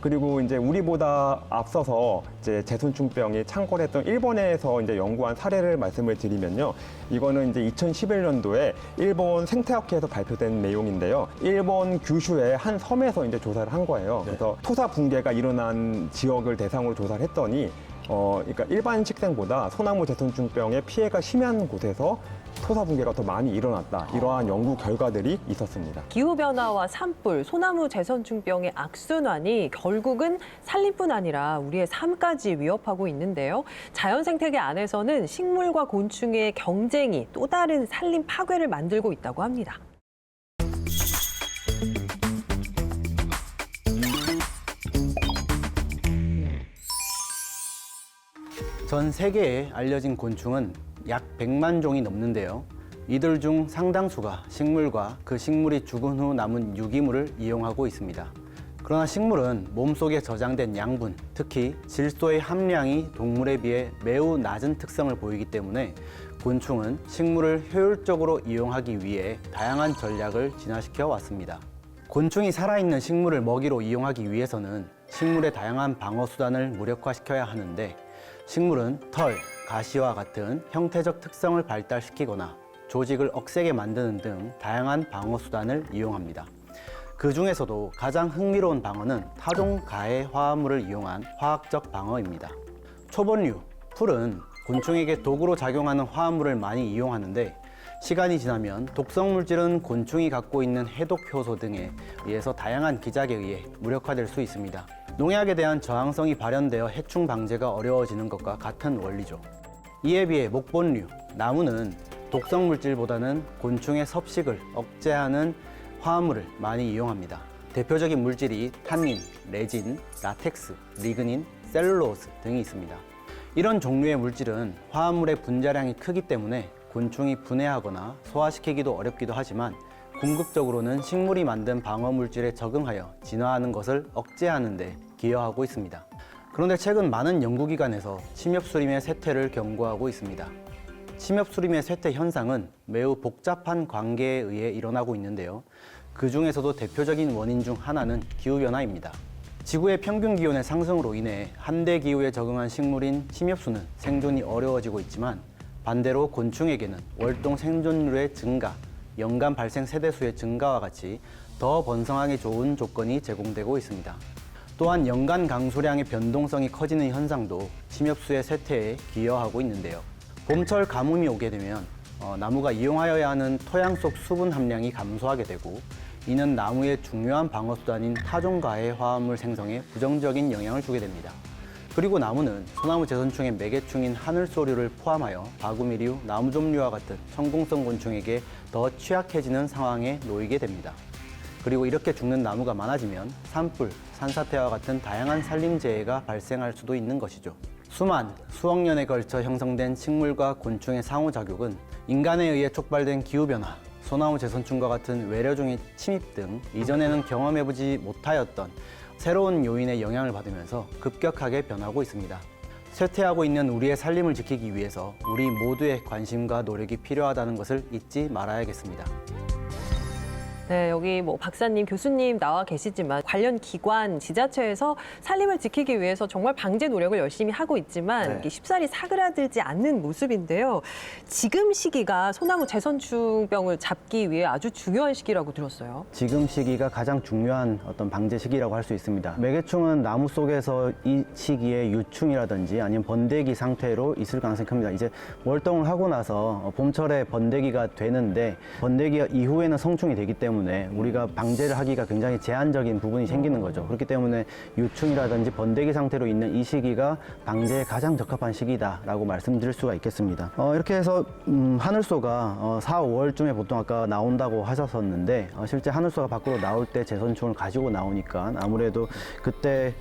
그리고 이제 우리보다 앞서서 이제 재선충병이 창궐했던 일본에서 이제 연구한 사례를 말씀을 드리면요. 이거는 이제 2011년도에 일본 생태학회에서 발표된 내용인데요. 일본 규슈의 한 섬에서 이제 조사를 한 거예요. 그래서 토사 붕괴가 일어난 지역을 대상으로 조사를 했더니 그러니까 일반 식생보다 소나무 재선충병의 피해가 심한 곳에서 토사 붕괴가 더 많이 일어났다. 이러한 연구 결과들이 있었습니다. 기후변화와 산불, 소나무 재선충병의 악순환이 결국은 산림뿐 아니라 우리의 삶까지 위협하고 있는데요. 자연생태계 안에서는 식물과 곤충의 경쟁이 또 다른 산림 파괴를 만들고 있다고 합니다. 전 세계에 알려진 곤충은 약 100만 종이 넘는데요. 이들 중 상당수가 식물과 그 식물이 죽은 후 남은 유기물을 이용하고 있습니다. 그러나 식물은 몸속에 저장된 양분, 특히 질소의 함량이 동물에 비해 매우 낮은 특성을 보이기 때문에 곤충은 식물을 효율적으로 이용하기 위해 다양한 전략을 진화시켜 왔습니다. 곤충이 살아있는 식물을 먹이로 이용하기 위해서는 식물의 다양한 방어 수단을 무력화시켜야 하는데 식물은 털, 가시와 같은 형태적 특성을 발달시키거나 조직을 억세게 만드는 등 다양한 방어 수단을 이용합니다. 그 중에서도 가장 흥미로운 방어는 타종 가해 화합물을 이용한 화학적 방어입니다. 초본류, 풀은 곤충에게 독으로 작용하는 화합물을 많이 이용하는데 시간이 지나면 독성 물질은 곤충이 갖고 있는 해독 효소 등에 의해서 다양한 기작에 의해 무력화될 수 있습니다. 농약에 대한 저항성이 발현되어 해충 방제가 어려워지는 것과 같은 원리죠. 이에 비해 목본류, 나무는 독성 물질보다는 곤충의 섭식을 억제하는 화합물을 많이 이용합니다. 대표적인 물질이 탄닌, 레진, 라텍스, 리그닌, 셀룰로스 등이 있습니다. 이런 종류의 물질은 화합물의 분자량이 크기 때문에 곤충이 분해하거나 소화시키기도 어렵기도 하지만 궁극적으로는 식물이 만든 방어 물질에 적응하여 진화하는 것을 억제하는 데 기여하고 있습니다. 그런데 최근 많은 연구기관에서 침엽수림의 쇠퇴를 경고하고 있습니다. 침엽수림의 쇠퇴 현상은 매우 복잡한 관계에 의해 일어나고 있는데요. 그 중에서도 대표적인 원인 중 하나는 기후변화입니다. 지구의 평균 기온의 상승으로 인해 한대 기후에 적응한 식물인 침엽수는 생존이 어려워지고 있지만 반대로 곤충에게는 월동 생존율의 증가, 연간 발생 세대수의 증가와 같이 더 번성하기 좋은 조건이 제공되고 있습니다. 또한 연간 강수량의 변동성이 커지는 현상도 침엽수의 쇠퇴에 기여하고 있는데요. 봄철 가뭄이 오게 되면 나무가 이용하여야 하는 토양 속 수분 함량이 감소하게 되고 이는 나무의 중요한 방어수단인 타종가해 화합물 생성에 부정적인 영향을 주게 됩니다. 그리고 나무는 소나무 제선충의 매개충인 하늘소류를 포함하여 바구미류, 나무좀류와 같은 천공성 곤충에게 더 취약해지는 상황에 놓이게 됩니다. 그리고 이렇게 죽는 나무가 많아지면 산불, 산사태와 같은 다양한 산림재해가 발생할 수도 있는 것이죠. 수억 년에 걸쳐 형성된 식물과 곤충의 상호작용은 인간에 의해 촉발된 기후변화, 소나무 제선충과 같은 외래종의 침입 등 이전에는 경험해보지 못하였던 새로운 요인의 영향을 받으면서 급격하게 변하고 있습니다. 쇠퇴하고 있는 우리의 살림을 지키기 위해서 우리 모두의 관심과 노력이 필요하다는 것을 잊지 말아야겠습니다. 네, 여기 뭐 박사님, 교수님 나와 계시지만 관련 기관, 지자체에서 살림을 지키기 위해서 정말 방제 노력을 열심히 하고 있지만 이게 쉽사리 사그라들지 않는 모습인데요. 지금 시기가 소나무 제선충병을 잡기 위해 아주 중요한 시기라고 들었어요. 지금 시기가 가장 중요한 어떤 방제 시기라고 할 수 있습니다. 매개충은 나무 속에서 이 시기에 유충이라든지 아니면 번데기 상태로 있을 가능성이 큽니다. 이제 월동을 하고 나서 봄철에 번데기가 되는데 번데기 이후에는 성충이 되기 때문에 우리가 방제를 하기가 굉장히 제한적인 부분이 생기는 거죠. 그렇기 때문에 유충이라든지 번데기 상태로 있는 이 시기가 방제에 가장 적합한 시기다라고 말씀드릴 수가 있겠습니다. 이렇게 해서 하늘소가 4, 5월쯤에 보통 아까 나온다고 하셨었는데 실제 하늘소가 밖으로 나올 때 제선충을 가지고 나오니까 아무래도 그때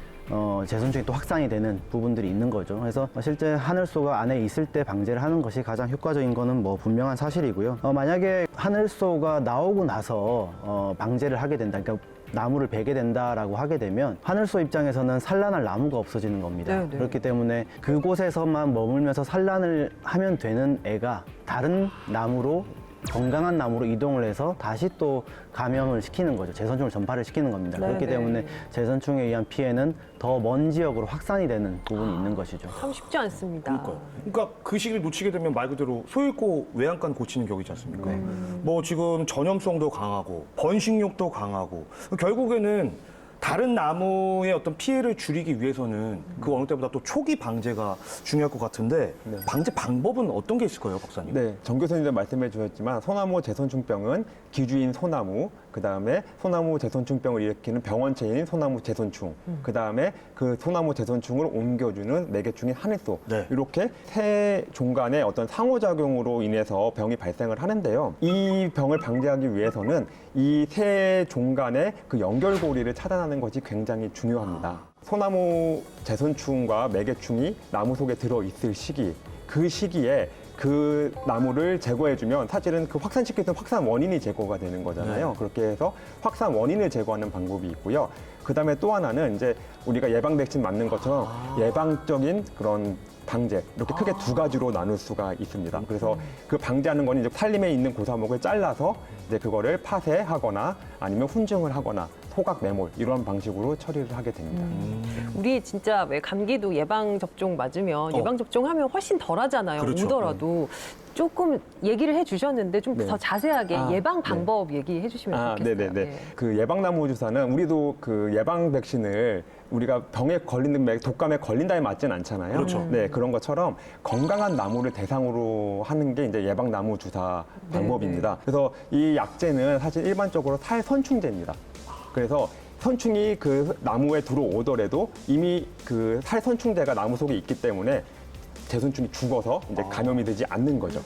제선충이 또 확산이 되는 부분들이 있는 거죠. 그래서 실제 하늘소가 안에 있을 때 방제를 하는 것이 가장 효과적인 거는 뭐 분명한 사실이고요. 만약에 하늘소가 나오고 나서 방제를 하게 된다. 그러니까 나무를 베게 된다라고 하게 되면 하늘소 입장에서는 산란할 나무가 없어지는 겁니다. 네네. 그렇기 때문에 그곳에서만 머물면서 산란을 하면 되는 애가 다른 나무로 건강한 나무로 이동을 해서 다시 또 감염을 시키는 거죠. 제선충을 전파를 시키는 겁니다. 그렇기 네네. 때문에 제선충에 의한 피해는 더 먼 지역으로 확산이 되는 부분이 있는 것이죠. 참 쉽지 않습니다. 그러니까 그 시기를 놓치게 되면 말 그대로 소잃고 외양간 고치는 격이지 않습니까? 뭐 지금 전염성도 강하고 번식력도 강하고 결국에는 다른 나무의 어떤 피해를 줄이기 위해서는 그 어느 때보다 또 초기 방제가 중요할 것 같은데 방제 방법은 어떤 게 있을까요, 박사님? 네, 정 교수님도 말씀해 주셨지만 소나무 제선충병은 기주인 소나무, 그 다음에 소나무 제선충병을 일으키는 병원체인 소나무 제선충, 그 다음에 그 소나무 제선충을 옮겨주는 매개충인 하늘소, 네. 이렇게 세 종간의 어떤 상호작용으로 인해서 병이 발생을 하는데요. 이 병을 방지하기 위해서는 이 세 종간의 그 연결고리를 차단하는 것이 굉장히 중요합니다. 소나무 제선충과 매개충이 나무 속에 들어있을 시기, 그 시기에 그 나무를 제거해주면 사실은 그 확산시키는 확산 원인이 제거가 되는 거잖아요. 그렇게 해서 확산 원인을 제거하는 방법이 있고요. 그 다음에 또 하나는 이제 우리가 예방 백신 맞는 것처럼 예방적인 그런 방제, 이렇게 크게 두 가지로 나눌 수가 있습니다. 그래서 그 방제하는 건 이제 산림에 있는 고사목을 잘라서 이제 그거를 파쇄하거나 아니면 훈증을 하거나 소각 매몰 이런 방식으로 처리를 하게 됩니다. 우리 진짜 왜 감기도 예방 접종 맞으면 예방 접종하면 훨씬 덜하잖아요. 그렇죠. 오더라도 조금 얘기를 해주셨는데 좀 더 네. 자세하게 아, 예방 방법 얘기해 주시면 좋겠어요. 네네네. 네. 그 예방나무 주사는 우리도 그 예방 백신을 우리가 병에 걸리는 독감에 걸린다에 맞진 않잖아요. 그렇죠. 네, 그런 것처럼 건강한 나무를 대상으로 하는 게 이제 예방나무 주사 방법입니다. 그래서 이 약제는 사실 일반적으로 탈선충제입니다. 그래서 선충이 그 나무에 들어오더라도 이미 그 탈선충제가 나무 속에 있기 때문에 재선충이 죽어서 이제 감염이 되지 않는 거죠.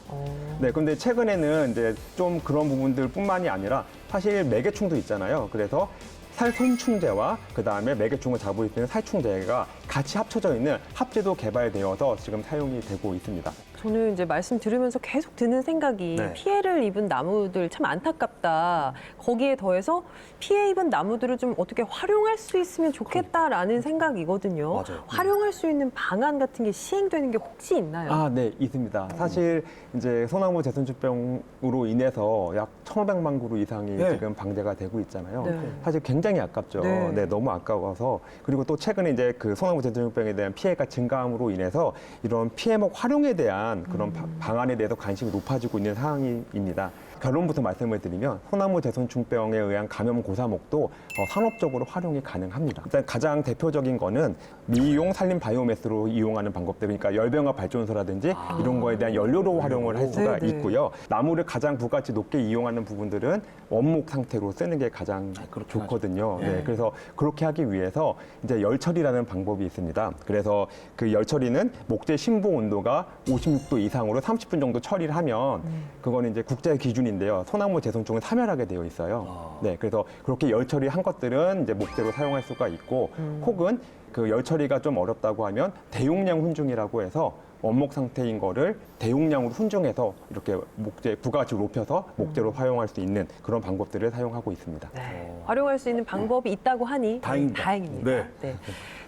네, 근데 최근에는 이제 좀 그런 부분들뿐만이 아니라 사실 매개충도 있잖아요. 그래서 살선충제와 그 다음에 매개충을 잡을 수 있는 살충제가 같이 합쳐져 있는 합제도 개발되어서 지금 사용이 되고 있습니다. 저는 이제 말씀 들으면서 계속 드는 생각이 네. 피해를 입은 나무들 참 안타깝다. 거기에 더해서 피해 입은 나무들을 좀 어떻게 활용할 수 있으면 좋겠다라는 생각이거든요. 맞아요. 활용할 수 있는 방안 같은 게 시행되는 게 혹시 있나요? 아, 네, 있습니다. 사실 이제 소나무 재선충병으로 인해서 약 1,500만 그루 이상이 네. 지금 방제가 되고 있잖아요. 네. 사실 굉장히 아깝죠. 네. 네, 너무 아까워서. 그리고 또 최근에 이제 그 소나무 재선충병에 대한 피해가 증가함으로 인해서 이런 피해목 활용에 대한 그런 방안에 대해서 관심이 높아지고 있는 상황입니다. 결론부터 말씀을 드리면 소나무 재선충병에 의한 감염 고사목도 산업적으로 활용이 가능합니다. 일단 가장 대표적인 거는 미용 산림 바이오매스로 이용하는 방법들, 그러니까 열병합 발전소라든지 이런 거에 대한 연료로 활용을 할 수가 네네. 있고요. 나무를 가장 부가치 높게 이용하는 부분들은 원목 상태로 쓰는 게 가장 그렇긴 좋거든요. 네, 그래서 그렇게 하기 위해서 이제 열처리라는 방법이 있습니다. 그래서 그 열처리는 목재 심보 온도가 56도 이상으로 30분 정도 처리를 하면 그거는 이제 국제 기준인데요. 소나무 재선충은 사멸하게 되어 있어요. 네, 그래서 그렇게 열처리 한 것들은 이제 목재로 사용할 수가 있고 혹은 그 열처리가 좀 어렵다고 하면 대용량 훈중이라고 해서 원목 상태인 거를 대용량으로 훈중해서 이렇게 목재 부가가치를 높여서 목재로 사용할 수 있는 그런 방법들을 사용하고 있습니다. 네. 활용할 수 있는 방법이 있다고 하니 다행입니다. 다행입니다. 네. 네.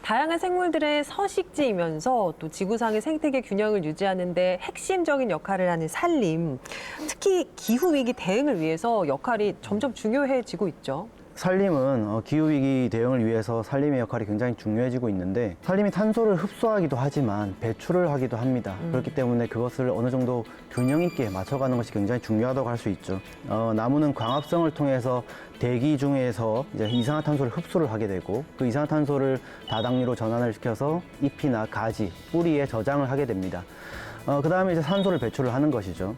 다양한 생물들의 서식지이면서 또 지구상의 생태계 균형을 유지하는 데 핵심적인 역할을 하는 산림. 특히 기후위기 대응을 위해서 역할이 점점 중요해지고 있죠. 산림은 기후위기 대응을 위해서 산림의 역할이 굉장히 중요해지고 있는데 산림이 탄소를 흡수하기도 하지만 배출을 하기도 합니다. 그렇기 때문에 그것을 어느 정도 균형 있게 맞춰가는 것이 굉장히 중요하다고 할 수 있죠. 나무는 광합성을 통해서 대기 중에서 이제 이산화탄소를 흡수를 하게 되고 그 이산화탄소를 다당류로 전환을 시켜서 잎이나 가지, 뿌리에 저장을 하게 됩니다. 그 다음에 이제 산소를 배출을 하는 것이죠.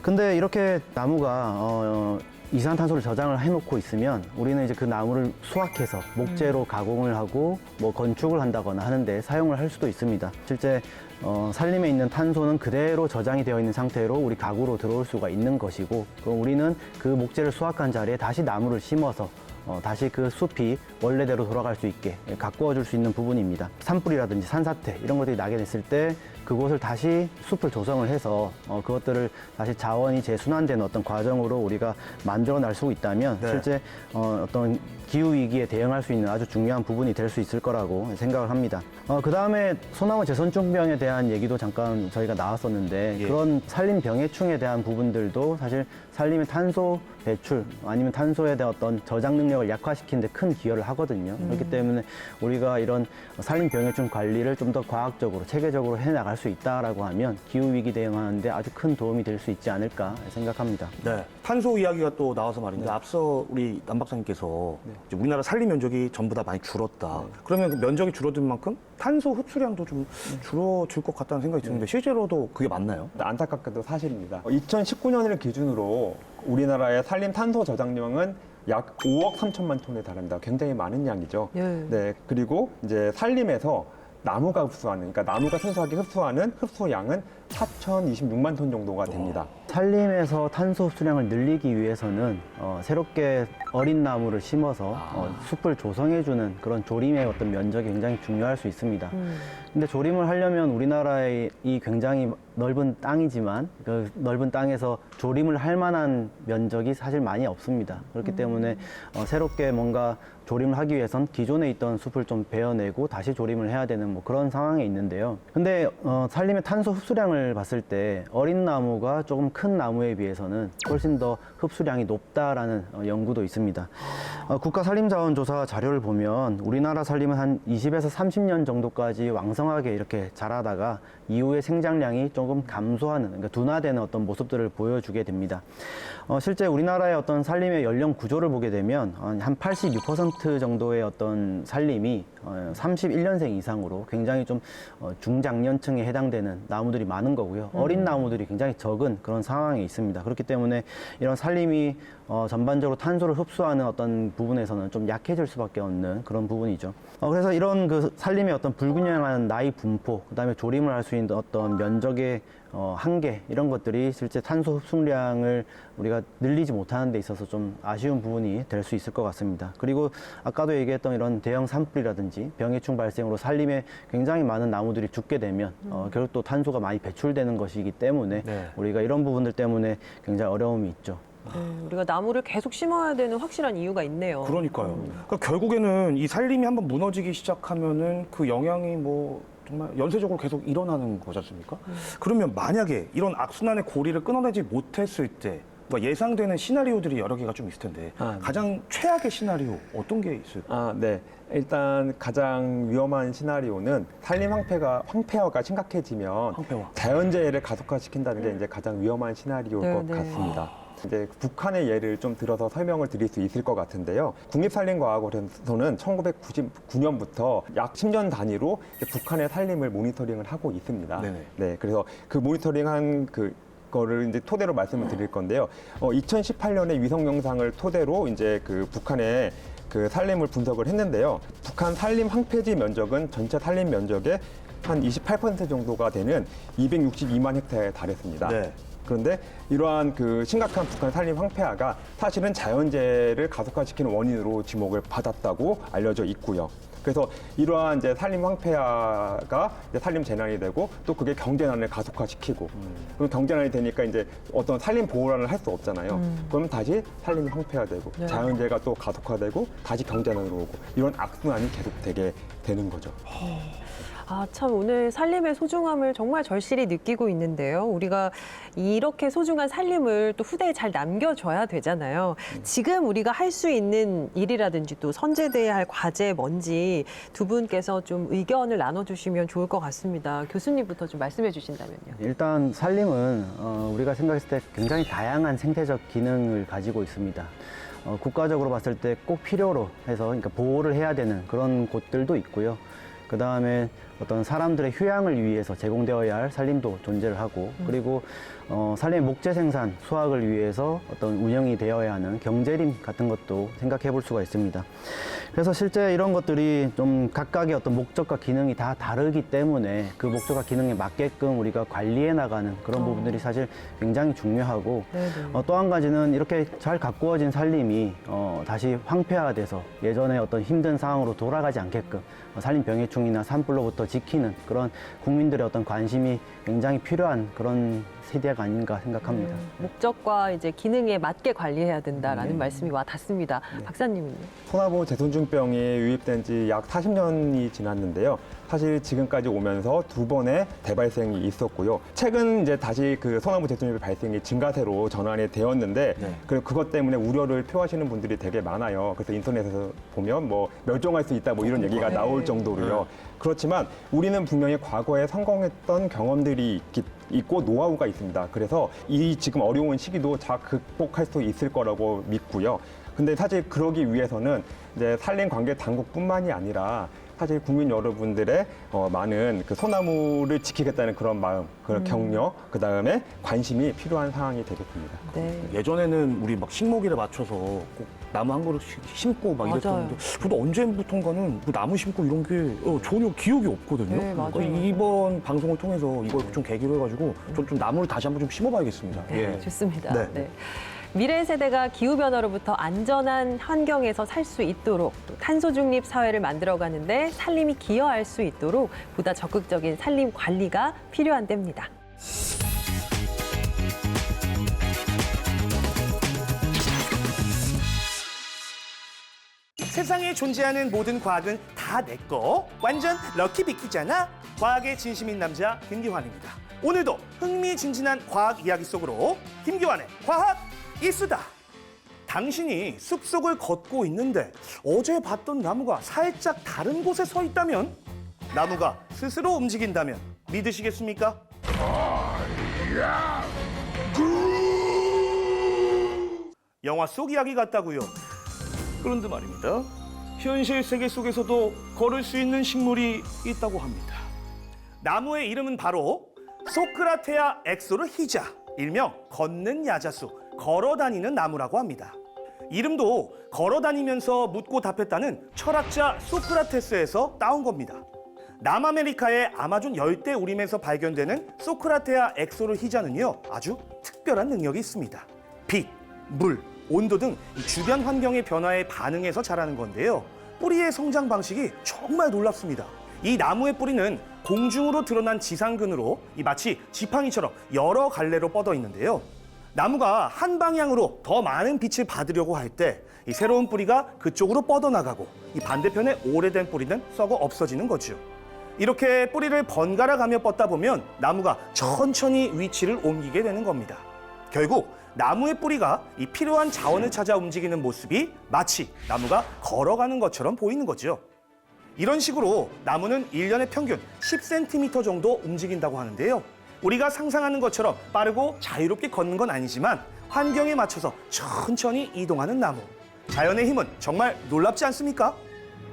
근데 이렇게 나무가 이산탄소를 저장을 해놓고 있으면 우리는 이제 그 나무를 수확해서 목재로 가공을 하고 뭐 건축을 한다거나 하는데 사용을 할 수도 있습니다. 실제 산림에 있는 탄소는 그대로 저장이 되어 있는 상태로 우리 가구로 들어올 수가 있는 것이고 그럼 우리는 그 목재를 수확한 자리에 다시 나무를 심어서 다시 그 숲이 원래대로 돌아갈 수 있게 가꾸어 줄 수 있는 부분입니다. 산불이라든지 산사태 이런 것들이 나게 됐을 때 그곳을 다시 숲을 조성을 해서 그것들을 다시 자원이 재순환되는 어떤 과정으로 우리가 만들어낼 수 있다면 네. 실제 어떤 기후위기에 대응할 수 있는 아주 중요한 부분이 될 수 있을 거라고 생각을 합니다. 그 다음에 소나무 재선충병에 대한 얘기도 잠깐 저희가 나왔었는데 예. 그런 산림 병해충에 대한 부분들도 사실 산림의 탄소 배출 아니면 탄소에 대한 어떤 저장 능력을 약화시키는 데 큰 기여를 하거든요. 그렇기 때문에 우리가 이런 산림 병해충 관리를 좀 더 과학적으로 체계적으로 해나갈 수 있다라고 하면 기후위기 대응하는 데 아주 큰 도움이 될 수 있지 않을까 생각합니다. 네. 탄소 이야기가 또 나와서 말인데 앞서 우리 남 박사님께서 이제 우리나라 산림 면적이 전부 다 많이 줄었다. 그러면 그 면적이 줄어든 만큼 탄소 흡수량도 좀 줄어들 것 같다는 생각이 드는데 실제로도 그게 맞나요? 안타깝게도 사실입니다. 2019년을 기준으로 우리나라의 산림 탄소 저장량은 약 5억 3천만 톤에 달합니다. 굉장히 많은 양이죠. 예. 네, 그리고 이제 산림에서 나무가 흡수하는, 그러니까 나무가 순수하게 흡수하는 흡수량은 4,026만 톤 정도가 됩니다. 산림에서 탄소 흡수량을 늘리기 위해서는 새롭게 어린 나무를 심어서 숲을 조성해주는 그런 조림의 어떤 면적이 굉장히 중요할 수 있습니다. 근데 조림을 하려면 우리나라의 이 굉장히 넓은 땅이지만 그 넓은 땅에서 조림을 할 만한 면적이 사실 많이 없습니다. 그렇기 때문에 새롭게 뭔가 조림을 하기 위해선 기존에 있던 숲을 좀 베어내고 다시 조림을 해야 되는 뭐 그런 상황에 있는데요. 근데 산림의 탄소 흡수량을 봤을 때 어린 나무가 조금 큰 나무에 비해서는 훨씬 더 흡수량이 높다라는 연구도 있습니다. 국가산림자원조사 자료를 보면 우리나라 산림은 한 20에서 30년 정도까지 왕성하게 이렇게 자라다가 이후에 생장량이 조금 감소하는, 그러니까 둔화되는 어떤 모습들을 보여주게 됩니다. 실제 우리나라의 어떤 산림의 연령 구조를 보게 되면 한 86% 정도의 어떤 산림이 31년생 이상으로 굉장히 좀 중장년층에 해당되는 나무들이 많은 거고요. 어린 나무들이 굉장히 적은 그런 상황에 있습니다. 그렇기 때문에 이런 산림이 전반적으로 탄소를 흡수하는 어떤 부분에서는 좀 약해질 수밖에 없는 그런 부분이죠. 그래서 이런 그 산림의 어떤 불균형한 나이 분포, 그다음에 조림을 할 수 있는 어떤 면적의 한계, 이런 것들이 실제 탄소 흡수량을 우리가 늘리지 못하는 데 있어서 좀 아쉬운 부분이 될 수 있을 것 같습니다. 그리고 아까도 얘기했던 이런 대형 산불이라든지 병해충 발생으로 산림에 굉장히 많은 나무들이 죽게 되면 결국 또 탄소가 많이 배출되는 것이기 때문에 네. 우리가 이런 부분들 때문에 굉장히 어려움이 있죠. 우리가 나무를 계속 심어야 되는 확실한 이유가 있네요. 그러니까요. 그러니까 결국에는 이 산림이 한번 무너지기 시작하면은 그 영향이 뭐 정말 연쇄적으로 계속 일어나는 거지 않습니까? 그러면 만약에 이런 악순환의 고리를 끊어내지 못했을 때 그러니까 예상되는 시나리오들이 여러 개가 좀 있을 텐데 네. 가장 최악의 시나리오 어떤 게 있을까요? 네. 일단 가장 위험한 시나리오는 산림 황폐화가 심각해지면 황폐화. 자연재해를 가속화시킨다는 게 이제 가장 위험한 시나리오일 네, 것 네. 같습니다. 이제 북한의 예를 좀 들어서 설명을 드릴 수 있을 것 같은데요. 국립산림과학원에서는 1999년부터 약 10년 단위로 이제 북한의 산림을 모니터링을 하고 있습니다. 네네. 네, 그래서 그 모니터링한 거를 이제 토대로 말씀을 드릴 건데요. 2018년에 위성 영상을 토대로 이제 그 북한의 그 산림을 분석을 했는데요. 북한 산림 황폐지 면적은 전체 산림 면적의 한 28% 정도가 되는 262만 헥타르에 달했습니다. 네. 그런데 이러한 그 심각한 북한 산림 황폐화가 사실은 자연재해를 가속화시키는 원인으로 지목을 받았다고 알려져 있고요. 그래서 이러한 이제 산림 황폐화가 이제 산림 재난이 되고 또 그게 경제난을 가속화시키고 그럼 경제난이 되니까 이제 어떤 산림 보호란을 할 수 없잖아요. 그럼 다시 산림이 황폐화되고 네. 자연재해가 또 가속화되고 다시 경제난으로 오고 이런 악순환이 계속되게 되는 거죠. 참 오늘 산림의 소중함을 정말 절실히 느끼고 있는데요. 우리가 이렇게 소중한 산림을 또 후대에 잘 남겨줘야 되잖아요. 지금 우리가 할 수 있는 일이라든지 또 선제돼야 할 과제 뭔지 두 분께서 좀 의견을 나눠주시면 좋을 것 같습니다. 교수님부터 좀 말씀해 주신다면요. 일단 산림은 우리가 생각했을 때 굉장히 다양한 생태적 기능을 가지고 있습니다. 국가적으로 봤을 때 꼭 필요로 해서 그러니까 보호를 해야 되는 그런 곳들도 있고요. 그 다음에 어떤 사람들의 휴양을 위해서 제공되어야 할 산림도 존재를 하고 그리고 산림의 목재 생산, 수확을 위해서 어떤 운영이 되어야 하는 경제림 같은 것도 생각해 볼 수가 있습니다. 그래서 실제 이런 것들이 좀 각각의 어떤 목적과 기능이 다 다르기 때문에 그 목적과 기능에 맞게끔 우리가 관리해 나가는 그런 부분들이 사실 굉장히 중요하고 또 한 가지는 이렇게 잘 가꾸어진 산림이 다시 황폐화돼서 예전에 어떤 힘든 상황으로 돌아가지 않게끔 산림 병해충이나 산불로부터 지키는 그런 국민들의 어떤 관심이 굉장히 필요한 그런 세대가 아닌가 생각합니다. 목적과 이제 기능에 맞게 관리해야 된다라는 말씀이 와 닿습니다. 박사님은요? 소나무 제손증병이 유입된 지 약 40년이 지났는데요. 사실 지금까지 오면서 두 번의 대발생이 있었고요. 최근 이제 다시 그 소나무 제손증 발생이 증가세로 전환이 되었는데 그리고 그것 때문에 우려를 표하시는 분들이 되게 많아요. 그래서 인터넷에서 보면 뭐 멸종할 수 있다 뭐 이런 얘기가 나올 정도로요. 그렇지만 우리는 분명히 과거에 성공했던 경험들이 있고 노하우가 있습니다. 그래서 이 지금 어려운 시기도 잘 극복할 수 있을 거라고 믿고요. 근데 사실 그러기 위해서는 이제 산림 관계 당국뿐만이 아니라 사실 국민 여러분들의 많은 그 소나무를 지키겠다는 그런 마음, 그런 격려, 그 다음에 관심이 필요한 상황이 되겠습니다. 네. 예전에는 우리 막 식목일에 맞춰서 꼭 나무 한 그루씩 심고 막 맞아요. 이랬었는데 저도 언제부턴가는 그 나무 심고 이런 게 전혀 기억이 없거든요. 네, 맞아요. 그러니까 이번 방송을 통해서 이걸 좀 계기로 해가지고 좀 나무를 다시 한번 좀 심어봐야겠습니다. 네, 좋습니다. 네. 네. 미래 세대가 기후변화로부터 안전한 환경에서 살 수 있도록 또 탄소 중립 사회를 만들어가는데 산림이 기여할 수 있도록 보다 적극적인 산림 관리가 필요한 때입니다. 세상에 존재하는 모든 과학은 다 내 거. 완전 럭키비키잖아. 과학의 진심인 남자 김기환입니다. 오늘도 흥미진진한 과학 이야기 속으로 김기환의 과학 이수다. 당신이 숲속을 걷고 있는데 어제 봤던 나무가 살짝 다른 곳에 서 있다면, 나무가 스스로 움직인다면 믿으시겠습니까? 영화 속 이야기 같다고요. 그런데 말입니다. 현실 세계 속에서도 걸을 수 있는 식물이 있다고 합니다. 나무의 이름은 바로 소크라테아 엑소르히자, 일명 걷는 야자수, 걸어다니는 나무라고 합니다. 이름도 걸어다니면서 묻고 답했다는 철학자 소크라테스에서 따온 겁니다. 남아메리카의 아마존 열대 우림에서 발견되는 소크라테아 엑소르히자는요, 아주 특별한 능력이 있습니다. 빛, 물, 온도 등 주변 환경의 변화에 반응해서 자라는 건데요. 뿌리의 성장 방식이 정말 놀랍습니다. 이 나무의 뿌리는 공중으로 드러난 지상근으로 마치 지팡이처럼 여러 갈래로 뻗어 있는데요. 나무가 한 방향으로 더 많은 빛을 받으려고 할 때 이 새로운 뿌리가 그쪽으로 뻗어나가고, 이 반대편의 오래된 뿌리는 썩어 없어지는 거죠. 이렇게 뿌리를 번갈아 가며 뻗다 보면 나무가 천천히 위치를 옮기게 되는 겁니다. 결국 나무의 뿌리가 이 필요한 자원을 찾아 움직이는 모습이 마치 나무가 걸어가는 것처럼 보이는 거죠. 이런 식으로 나무는 1년에 평균 10cm 정도 움직인다고 하는데요. 우리가 상상하는 것처럼 빠르고 자유롭게 걷는 건 아니지만 환경에 맞춰서 천천히 이동하는 나무. 자연의 힘은 정말 놀랍지 않습니까?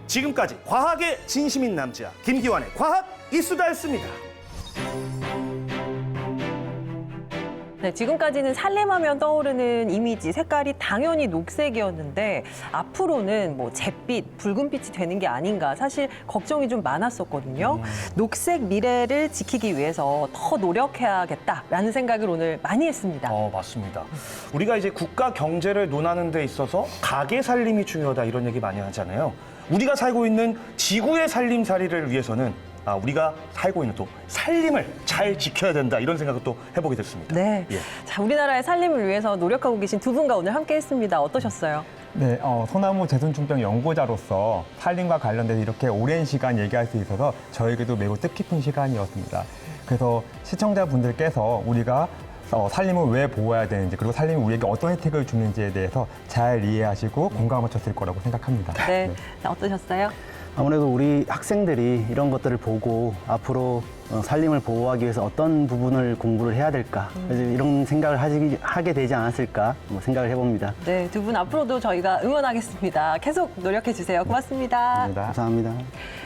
지금까지 과학의 진심인 남자 김기환의 과학 이수다였습니다. 네, 지금까지는 살림하면 떠오르는 이미지, 색깔이 당연히 녹색이었는데 앞으로는 뭐 잿빛, 붉은빛이 되는 게 아닌가 사실 걱정이 좀 많았었거든요. 녹색 미래를 지키기 위해서 더 노력해야겠다라는 생각을 오늘 많이 했습니다. 맞습니다. 우리가 이제 국가 경제를 논하는 데 있어서 가계 살림이 중요하다 이런 얘기 많이 하잖아요. 우리가 살고 있는 지구의 살림살이를 위해서는 우리가 살고 있는 또 살림을 잘 지켜야 된다 이런 생각을 또 해보게 됐습니다. 네, 예. 자 우리나라의 살림을 위해서 노력하고 계신 두 분과 오늘 함께했습니다. 어떠셨어요? 네, 소나무 재생충병 연구자로서 살림과 관련돼서 이렇게 오랜 시간 얘기할 수 있어서 저에게도 매우 뜻깊은 시간이었습니다. 그래서 시청자분들께서 우리가 살림을 왜 보호해야 되는지, 그리고 살림이 우리에게 어떤 혜택을 주는지에 대해서 잘 이해하시고 공감을 하셨을 거라고 생각합니다. 네, 자, 어떠셨어요? 아무래도 우리 학생들이 이런 것들을 보고 앞으로 살림을 보호하기 위해서 어떤 부분을 공부를 해야 될까, 그래서 이런 생각을 하게 되지 않았을까 생각을 해봅니다. 네, 두 분 앞으로도 저희가 응원하겠습니다. 계속 노력해 주세요. 고맙습니다. 감사합니다.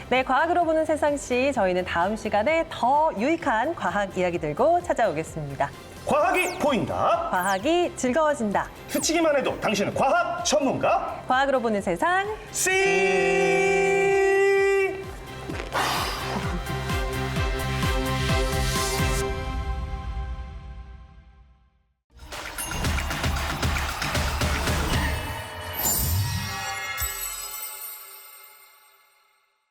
네, 과학으로 보는 세상시 저희는 다음 시간에 더 유익한 과학 이야기 들고 찾아오겠습니다. 과학이 보인다. 과학이 즐거워진다. 스치기만 해도 당신은 과학 전문가. 과학으로 보는 세상. 씨.